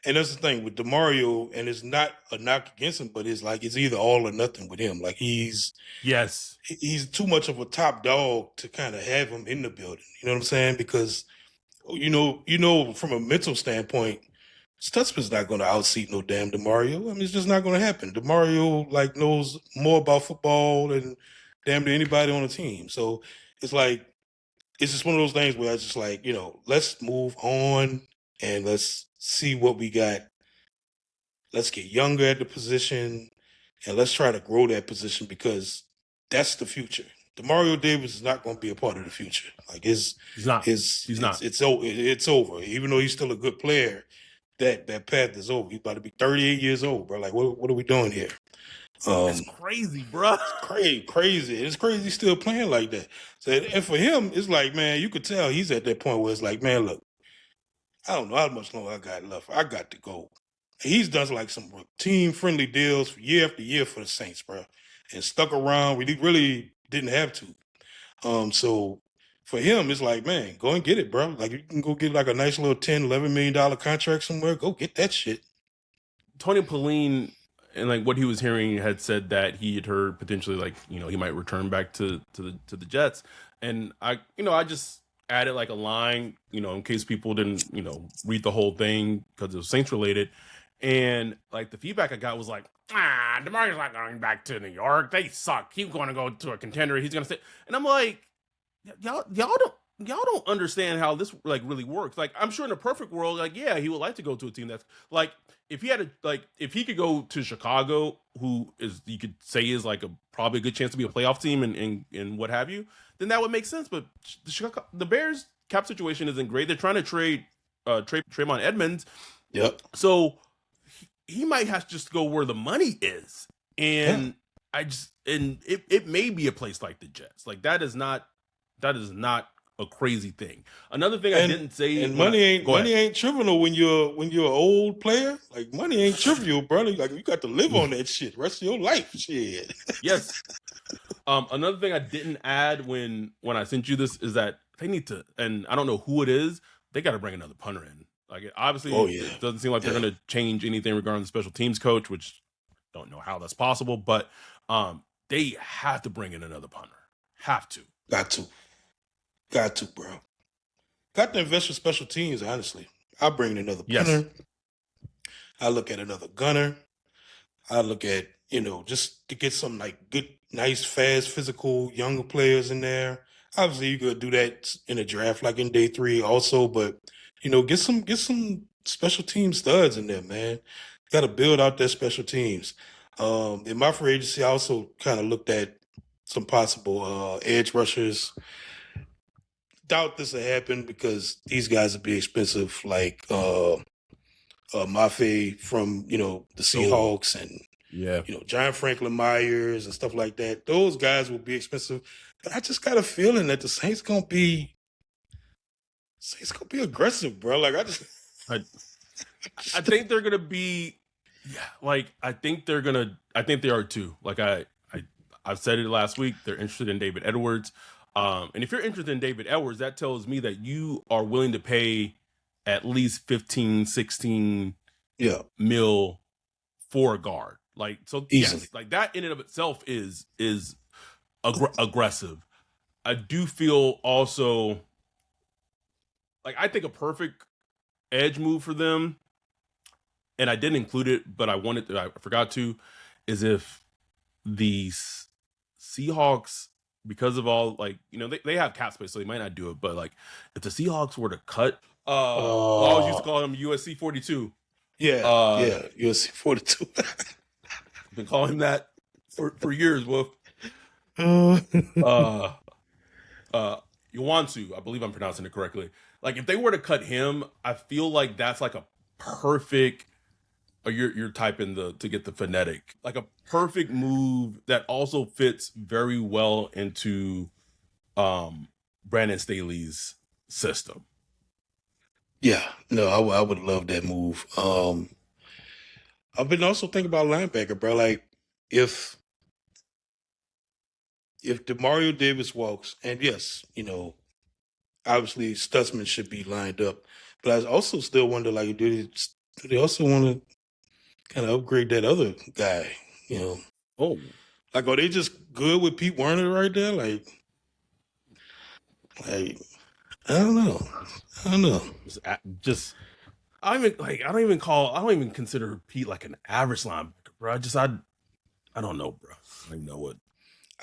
And that's the thing with DeMario, and it's not a knock against him, but it's like it's either all or nothing with him. Like he's too much of a top dog to kind of have him in the building. You know what I'm saying? Because from a mental standpoint, Stutzman's not going to outseat no damn DeMario. I mean, it's just not going to happen. DeMario knows more about football than damn near anybody on the team. So it's like it's just one of those things where I just like let's move on and let's see what we got. Let's get younger at the position and let's try to grow that position because that's the future. DeMario Davis is not going to be a part of the future. Like he's not. It's over. Even though he's still a good player, that path is over. He's about to be 38 years old, bro. Like what are we doing here? It's crazy, bro. It's crazy. It's crazy still playing like that. So, and for him, it's like, man, you could tell he's at that point where it's like, man, look, I don't know how much longer I got left. I got to go. And he's done like some team-friendly deals for year after year for the Saints, bro, and stuck around. We really didn't have to. So for him, it's like, man, go and get it, bro. Like you can go get like a nice little $10, $11 million contract somewhere. Go get that shit. Tony Pauline, and like what he was hearing, had said that he had heard potentially like he might return back to the Jets, and I just added like a line in case people didn't read the whole thing because it was Saints related, and like the feedback I got was like, DeMario's not going back to New York. They suck. He's going to go to a contender. He's going to stay, and I'm like, y'all don't understand how this like really works. Like I'm sure in a perfect world, like he would like to go to a team that's like if he could go to Chicago, who is you could say is like probably a good chance to be a playoff team and what have you, then that would make sense. But the Bears cap situation isn't great. They're trying to trade Trayvon Edmonds. Yep. So he might have to just go where the money is, and it may be a place like the Jets. Like that is not a crazy thing. Another thing I didn't say, and money ain't trivial when you're an old player. Like money ain't trivial, brother. Like you got to live on that shit rest of your life. Shit. Yes. Another thing I didn't add when I sent you this is that they need to, and I don't know who it is, they got to bring another punter in. Like obviously, it doesn't seem like they're going to change anything regarding the special teams coach, which don't know how that's possible, but they have to bring in another punter. Have to. Got to, bro. Got to invest in special teams, honestly. I'll bring in another punter. I look at another gunner. I look at, just to get some like good, nice, fast, physical, younger players in there. Obviously, you could do that in a draft like in day 3 also, but get some special team studs in there, man. Got to build out their special teams. In my free agency, I also kind of looked at some possible edge rushers. Doubt this will happen because these guys would be expensive, like Mafe from the Seahawks and John Franklin Myers and stuff like that. Those guys will be expensive, but I just got a feeling that the Saints gonna be aggressive, bro. Like I think they're gonna be, I think they are too. Like I've said it last week. They're interested in David Edwards. And if you're interested in David Edwards, that tells me that you are willing to pay at least 15, 16 mil for a guard. Like, so easily. Yes, like that in and of itself is aggressive. I do feel also like I think a perfect edge move for them, and I didn't include it, but I forgot to, is if the Seahawks, because of all they have cap space, so they might not do it, but like if the Seahawks were to cut I always used to call him USC 42. USC 42. Been calling him that for years, Wolf. Yuansu, I believe I'm pronouncing it correctly. Like if they were to cut him, I feel like that's like a perfect, or you're typing to get the phonetic, like a perfect move that also fits very well into Brandon Staley's system. Yeah, no, I would love that move. I've been also thinking about linebacker, bro. Like if DeMario Davis walks, and yes, obviously Stutzman should be lined up, but I also still wonder, like, do they also want to kind of upgrade that other guy? Like, are they just good with Pete Werner right there? Like I don't know. I don't even consider Pete like an average linebacker, bro. I don't know, bro. I don't know what.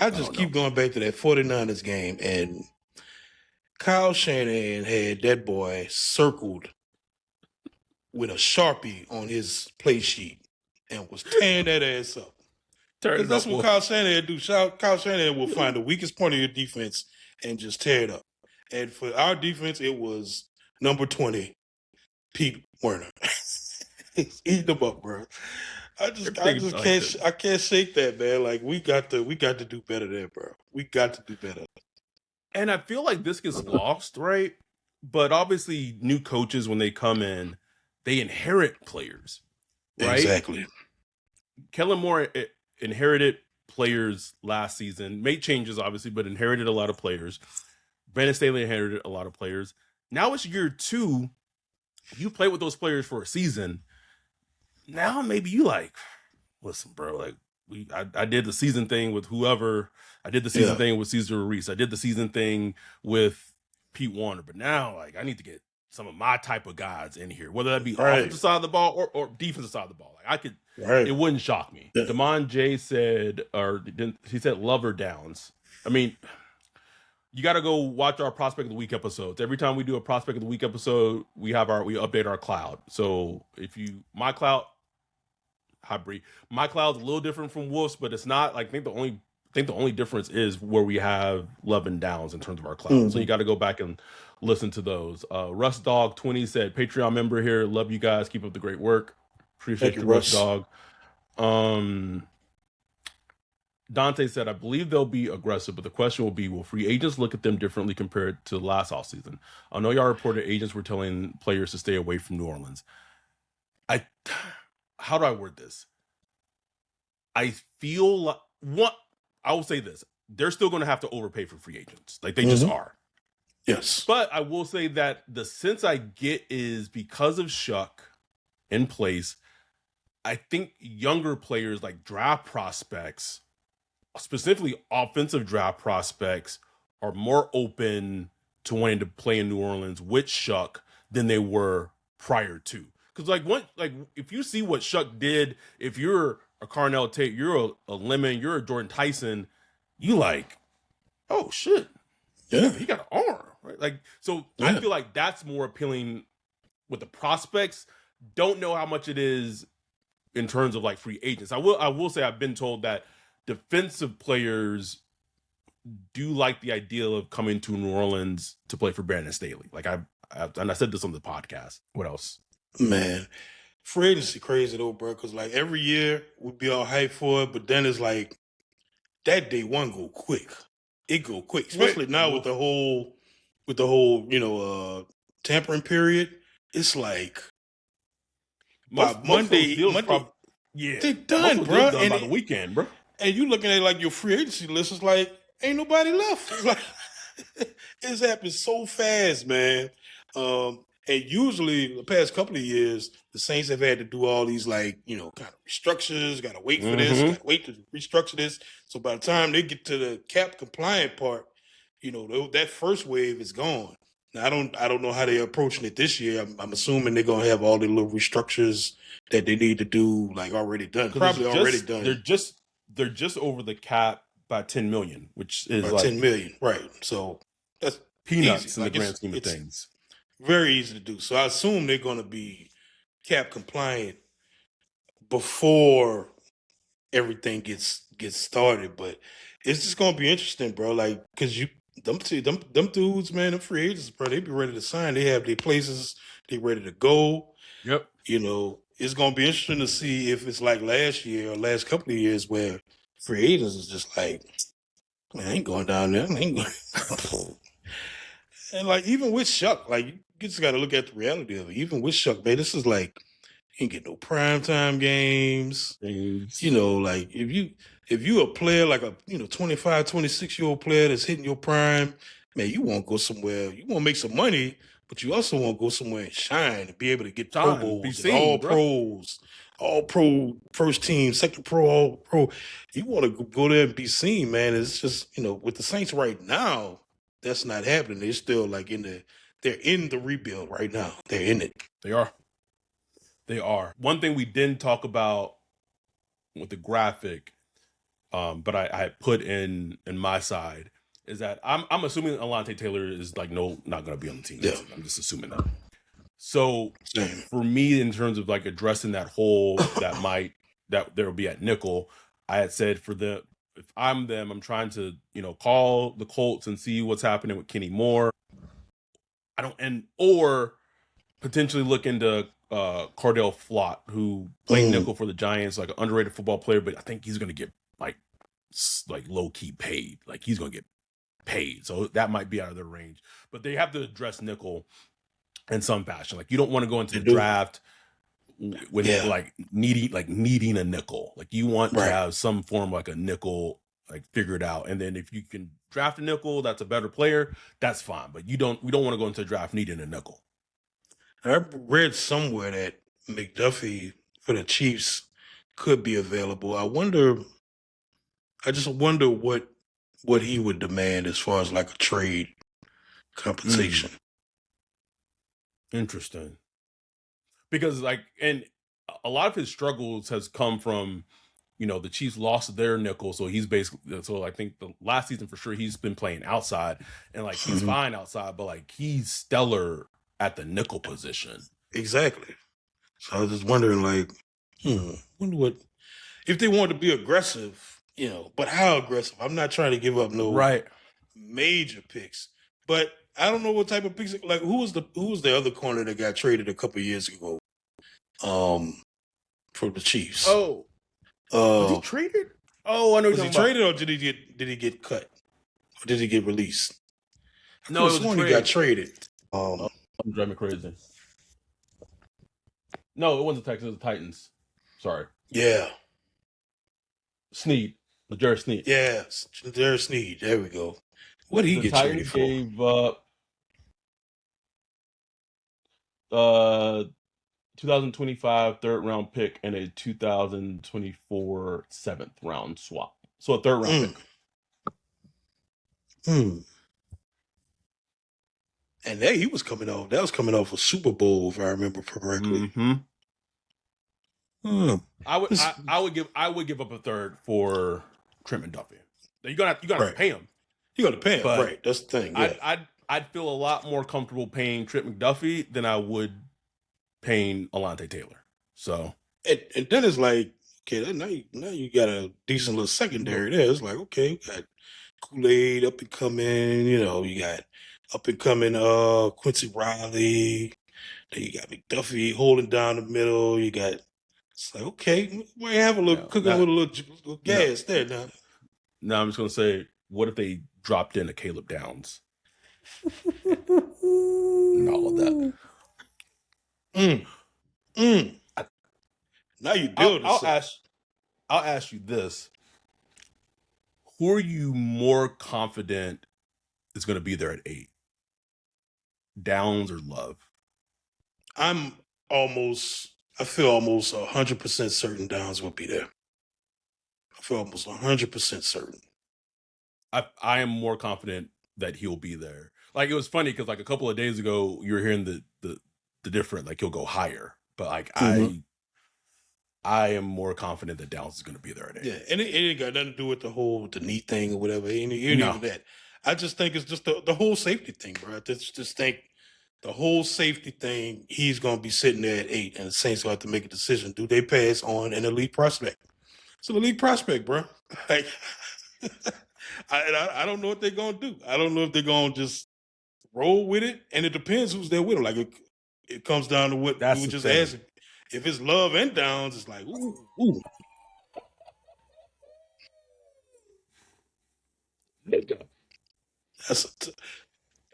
I just keep going back to that 49ers game, and Kyle Shanahan had that boy circled with a Sharpie on his play sheet and was tearing that ass up. Because that's what Kyle Shanahan do. Kyle Shanahan will find the weakest point of your defense and just tear it up. And for our defense, it was number 20, Pete Werner. He's eating them up, bro. I can't shake that, man. Like we got to do better there, bro. We got to do better. And I feel like this gets lost, right? But obviously, new coaches, when they come in, they inherit players, right? Exactly. Kellen Moore inherited players last season, made changes, obviously, but inherited a lot of players. Brandon Staley inherited a lot of players. Now it's year 2. You play with those players for a season. Now maybe you listen, bro, like I did the season thing with whoever. I did the season thing with Cesar Ruiz. I did the season thing with Pete Werner. But now, like, I need to get some of my type of guys in here, whether that be offensive side of the ball or defensive side of the ball. Like I could, it wouldn't shock me. Yeah. Damon J said, he said Lover Downs. I mean, you got to go watch our Prospect of the Week episodes. Every time we do a Prospect of the Week episode, we update our cloud. So my cloud's a little different from Wolf's, but it's not like, I think the only difference is where we have Love and Downs in terms of our cloud. Mm-hmm. So you got to go back and listen to those. Russ Dog 20 said, Patreon member here. Love you guys. Keep up the great work. Appreciate you, Russ Dog. Dante said, I believe they'll be aggressive, but the question will be, will free agents look at them differently compared to last offseason? I know y'all reported agents were telling players to stay away from New Orleans. How do I word this? I feel like, I will say this. They're still going to have to overpay for free agents. Like they just are. Yes. But I will say that the sense I get is because of Shuck in place, I think younger players like draft prospects, specifically offensive draft prospects, are more open to wanting to play in New Orleans with Shuck than they were prior to. Because if you see what Shuck did, if you're a Carnell Tate, you're a Lemon, you're a Jordan Tyson, you like, oh shit, Yeah, he got an arm, right? Like, so yeah. I feel like that's more appealing with the prospects. Don't know how much it is in terms of like free agents. I will say I've been told that defensive players do like the idea of coming to New Orleans to play for Brandon Staley. Like and I said this on the podcast. What else? Man, free agency crazy though, bro. Because like every year we'd be all hyped for it, but then it's like that day one go quick. It go quick, especially now with the whole tampering period. It's like Monday, yeah, they done, bro. Done by the weekend, bro. And you looking at like your free agency list, it's like ain't nobody left. It's like it's happened so fast, man. And usually the past couple of years, the Saints have had to do all these kind of restructures, got to wait for this, got to wait to restructure this. So by the time they get to the cap compliant part, that first wave is gone. Now I don't know how they're approaching it this year. I'm assuming they're gonna have all the little restructures that they need to do already done. Probably already done. They're just over the cap by $10 million, which is by $10 million, right? So that's peanuts easy. in the grand scheme of things. Very easy to do. So I assume they're going to be cap compliant before everything gets started. But it's just going to be interesting, bro. Like, because them dudes, man, them free agents, bro, they be ready to sign. They have their places. They ready to go. Yep. It's going to be interesting to see if it's like last year or last couple of years where free agents is just like, man, I ain't going down there. I ain't going. And like even with Shuck, like you just got to look at the reality of it. Even with Shuck, man, this is like you ain't get no primetime games. Like if you a player like a 25, 26-year-old player that's hitting your prime, man, you want to go somewhere. You want to make some money, but you also want to go somewhere and shine and be able to get Pro Bowls, all pros, all pro, first team, second pro, all pro. You want to go there and be seen, man. It's just with the Saints right now. That's not happening. They're still like they're in the rebuild right now. They're in it. They are. One thing we didn't talk about with the graphic, but I put in my side is that I'm assuming Alontae Taylor is like not going to be on the team. Yeah. I'm just assuming that. So for me, in terms of like addressing that hole that there will be at nickel, I had said if I'm them, I'm trying to, call the Colts and see what's happening with Kenny Moore. Or potentially look into Cardell Flott, who played nickel for the Giants, like an underrated football player, but I think he's going to get like low key paid. Like he's going to get paid. So that might be out of their range, but they have to address nickel in some fashion. Like you don't want to go into the draft when like needing a nickel. Like you want to have some form like a nickel like figured out, and then if you can draft a nickel that's a better player, that's fine. But we don't want to go into the draft needing a nickel. I read somewhere that McDuffie for the Chiefs could be available. I just wonder what he would demand as far as like a trade compensation. Interesting. Because and a lot of his struggles has come from, the Chiefs lost their nickel. So he's I think the last season for sure, he's been playing outside and like, he's fine outside, but like he's stellar at the nickel position. Exactly. So I was just wondering like, wonder what, if they want to be aggressive, but how aggressive? I'm not trying to give up no major picks, but I don't know what type of picks. Like who was the other corner that got traded a couple of years ago? For the Chiefs. Oh, was he traded? Oh, I know. Was he traded or did he get cut? Or did he get released? No, it was he got traded. I'm driving me crazy. No, it wasn't the Texans. It was the Titans. Sorry. Yeah. Snead. Jared Snead. Yeah, Jared Snead. There we go. What did he get traded for? Gave up 2025 third round pick and a 2024 seventh round swap. So a third round pick. And he was coming off. That was coming off a Super Bowl, if I remember correctly. I would give up a third for Trent McDuffie. You gotta have to pay him. You gotta pay him, right? That's the thing. Yeah. I'd feel a lot more comfortable paying Trent McDuffie than I would paying Alontae Taylor. So and then it's like, okay, now you got a decent little secondary there. It's like, okay, you got Kool-Aid up and coming. You know, you got up and coming Quincy Riley. Then you got McDuffie holding down the middle. You got, it's like, okay, we have a little cooking with a little gas there now. No, I'm just gonna say, what if they dropped in a Caleb Downs and all of that? Now you building. I'll ask you this: who are you more confident is going to be there at 8? Downs or Love? I feel almost 100% certain Downs will be there. I feel almost 100% certain. I am more confident that he'll be there. Like, it was funny because like a couple of days ago you were hearing the different, like, he'll go higher, but like I am more confident that Downs is going to be there at 8. Yeah, and it ain't got nothing to do with the knee thing or whatever. It ain't even that. I just think it's just the whole safety thing, bro. I just think the whole safety thing, he's going to be sitting there at 8, and the Saints will have to make a decision. Do they pass on an elite prospect? It's an elite prospect, bro. Like, I don't know what they're going to do. I don't know if they're going to just roll with it, and it depends who's there with him. Like, it comes down to what we just asked. If it's Love and Downs, it's like, ooh.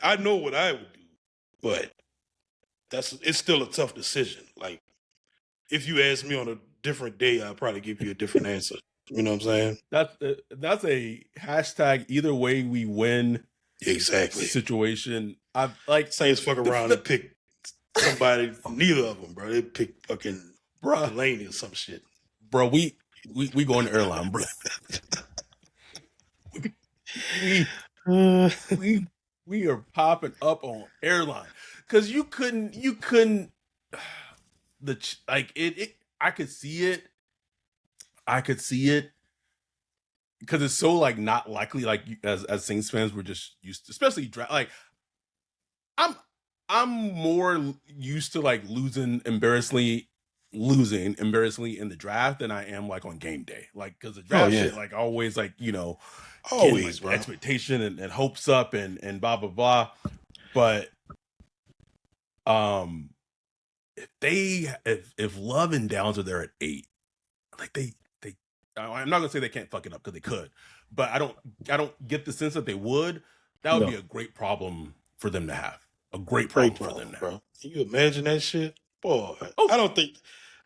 I know what I would do, but it's still a tough decision. Like, if you ask me on a different day, I'll probably give you a different answer. You know what I'm saying? That's a hashtag either way we win situation. I like Saints fuck around and pick somebody, neither of them, bro. They pick fucking Delaney or some shit. Bro, we go on the airline, bro. we are popping up on airline because you couldn't I could see it because it's so like not likely, like as Saints fans we're just used to, especially like I'm more used to like losing embarrassingly in the draft than I am like on game day, like because the draft shit like always like always like, expectation and hopes up and blah blah blah. But if Love and Downs are there at 8, like I'm not gonna say they can't fuck it up because they could, but I don't get the sense that they would. That would be a great problem for them to have. A great problem for them to have. Bro. Can you imagine that shit? Boy, I don't think,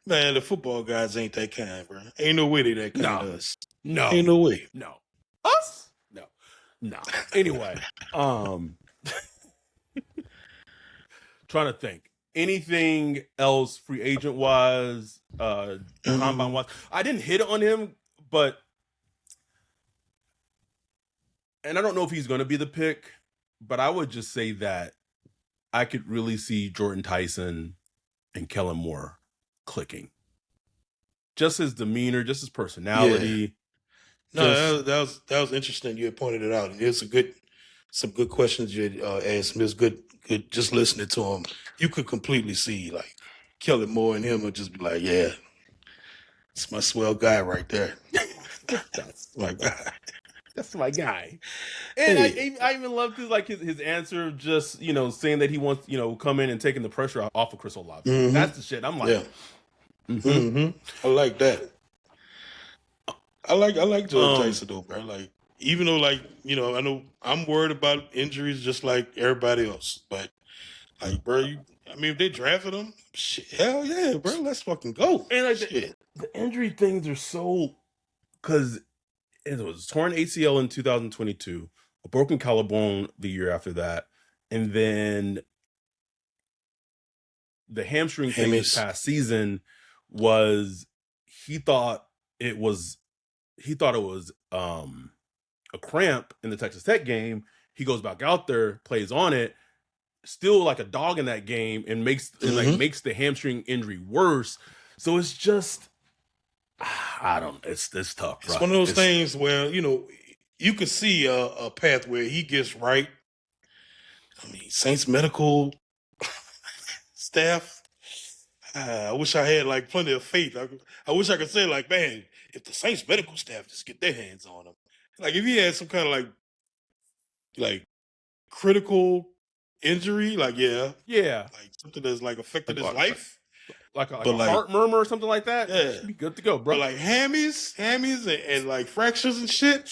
man, the football guys ain't that kind, bro. Ain't no way they that kind of us. No. Ain't no way. No. Us? No. Anyway, trying to think. Anything else free agent wise, combine wise? I didn't hit on him, and I don't know if he's going to be the pick, but I would just say that I could really see Jordan Tyson and Kellen Moore clicking. Just his demeanor, just his personality. Yeah. No, that was interesting. You had pointed it out, and it's some good questions you had asked. It was good. Just listening to him, you could completely see like Kellen Moore and him would just be like, "Yeah, it's my swell guy right there. That's my guy. That's my guy." And I even loved his answer, just saying that he wants come in and taking the pressure off of Chris Olave. Mm-hmm. That's the shit. I'm like, I like that. I like Jordan Tyson though, bro. Like, even though I know I'm worried about injuries just like everybody else, but like, bro, if they drafted him, shit, hell yeah, bro, let's fucking go. And like the injury things are so, because it was torn ACL in 2022, a broken collarbone the year after that, and then the hamstring thing this past season was he thought it was a cramp in the Texas Tech game. He goes back out there, plays on it, still like a dog in that game, and makes the hamstring injury worse. So it's just, I don't. It's tough. It's one of those things where you could see a path where he gets right. I mean, Saints medical staff. I wish I had like plenty of faith. I wish I could say like, man, if the Saints medical staff just get their hands on him, like if he had some kind of like critical injury, like like something that's like affected his life, like a heart murmur or something like that. Yeah, should be good to go, bro. But like hammies, and like fractures and shit.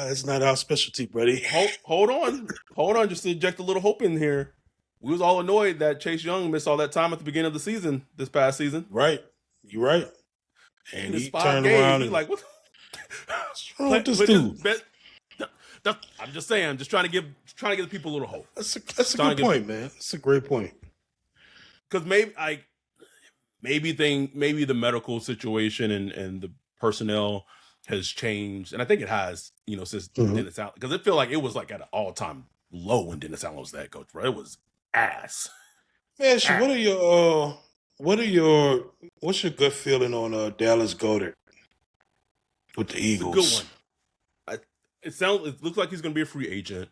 It's not our specialty, buddy. Hold on, just to inject a little hope in here. We was all annoyed that Chase Young missed all that time at the beginning of the season, this past season. Right. You're right. And he turned around and like, what's wrong with this dude? I'm just saying, I'm just trying to give the people a little hope. That's a good point, man. That's a great point. Because maybe the medical situation and the personnel has changed, and I think it has, since Dennis Allen, because it felt like it was like at an all-time low when Dennis Allen was the head coach, bro. It was ass. Man, what's your gut feeling on Dallas Goedert with the Eagles? It's a good one. It looks like he's going to be a free agent.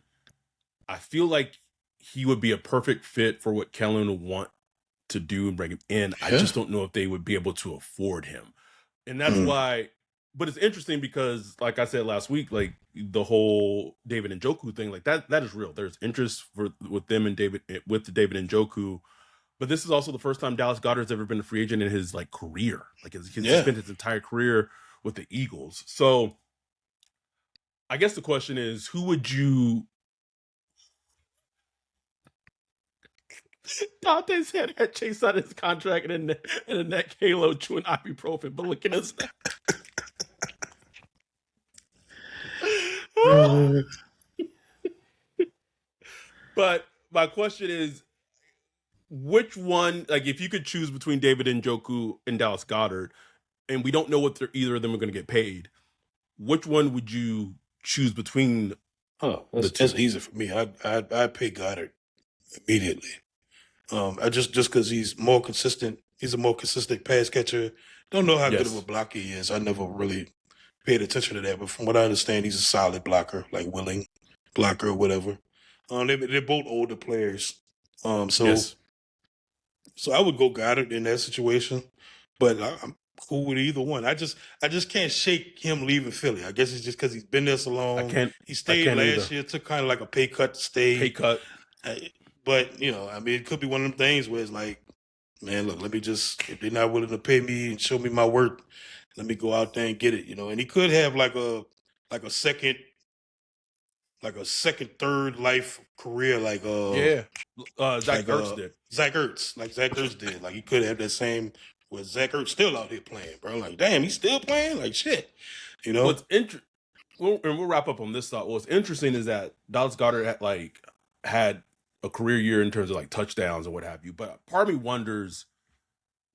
I feel like he would be a perfect fit for what Kellen would want to do and bring him in. Yeah. I just don't know if they would be able to afford him, and that's why. But it's interesting because, like I said last week, like the whole David Njoku thing, like that is real. There's interest with them and David Njoku, but this is also the first time Dallas Goedert's ever been a free agent in his like career. Like he's spent his entire career with the Eagles. So I guess the question is, who would you? Dante's head had Chase out his contract and a neck halo chewing ibuprofen, but look at us now. But my question is, which one, like if you could choose between David Njoku and Dallas Goedert, and we don't know what either of them are going to get paid, which one would you choose between? That's easy for me. I'd pay Goedert immediately. I just because he's more consistent. He's a more consistent pass catcher. Don't know how good of a blocker he is. I never really paid attention to that, but from what I understand, he's a solid blocker, like willing blocker or whatever. They're both older players. So I would go Goedert in that situation, but I'm cool with either one. I just can't shake him leaving Philly. I guess it's just because he's been there so long. He stayed last year, took kind of like a pay cut to stay. But, I mean, it could be one of them things where it's like, man, look, if they're not willing to pay me and show me my worth, let me go out there and get it, And he could have like a second, third life career, like Zach Ertz did. Zach Ertz did. Like he could have that same where Zach Ertz still out here playing, bro. Like, damn, he's still playing? Like shit. What's interesting, and we'll wrap up on this thought. What's interesting is that Dallas Goedert had a career year in terms of like touchdowns or what have you. But part of me wonders,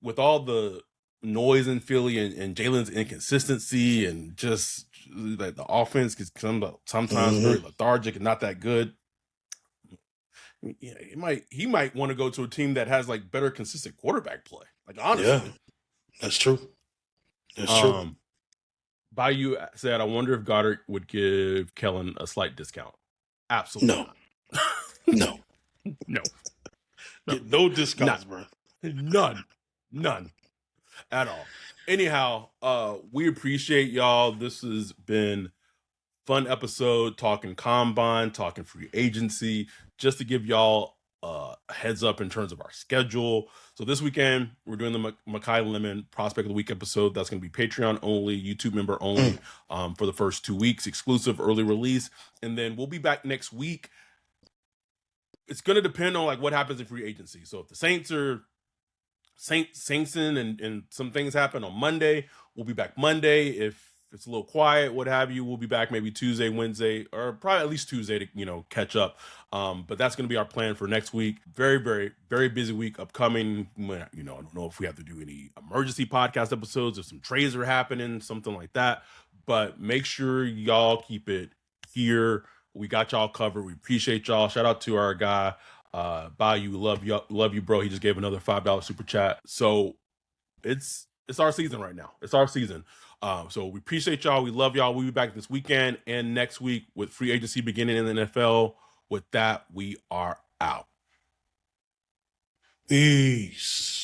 with all the noise in Philly and Jalen's inconsistency and just like the offense gets sometimes very lethargic and not that good. Yeah, he might want to go to a team that has like better consistent quarterback play. Like honestly, that's true. That's true. Bayou said, "I wonder if Goedert would give Kellen a slight discount." Absolutely no. No. Get no discounts, bro. None at all. Anyhow, we appreciate y'all. This has been fun episode talking combine, talking free agency, just to give y'all a heads up in terms of our schedule. So this weekend, we're doing the Makai Lemon Prospect of the Week episode. That's going to be Patreon only, YouTube member only for the first 2 weeks, exclusive early release. And then we'll be back next week. It's going to depend on like what happens in free agency. So if the Saints are Saints and some things happen on Monday, we'll be back Monday. If it's a little quiet, what have you, we'll be back maybe Tuesday, Wednesday, or probably at least Tuesday to catch up. But that's going to be our plan for next week. Very, very, very busy week upcoming. I don't know if we have to do any emergency podcast episodes, if some trades are happening, something like that. But make sure y'all keep it here. We got y'all covered. We appreciate y'all. Shout out to our guy, Bayou. Love you, bro. He just gave another $5 super chat. So it's our season right now. It's our season. So we appreciate y'all. We love y'all. We'll be back this weekend and next week with free agency beginning in the NFL. With that, we are out. Peace.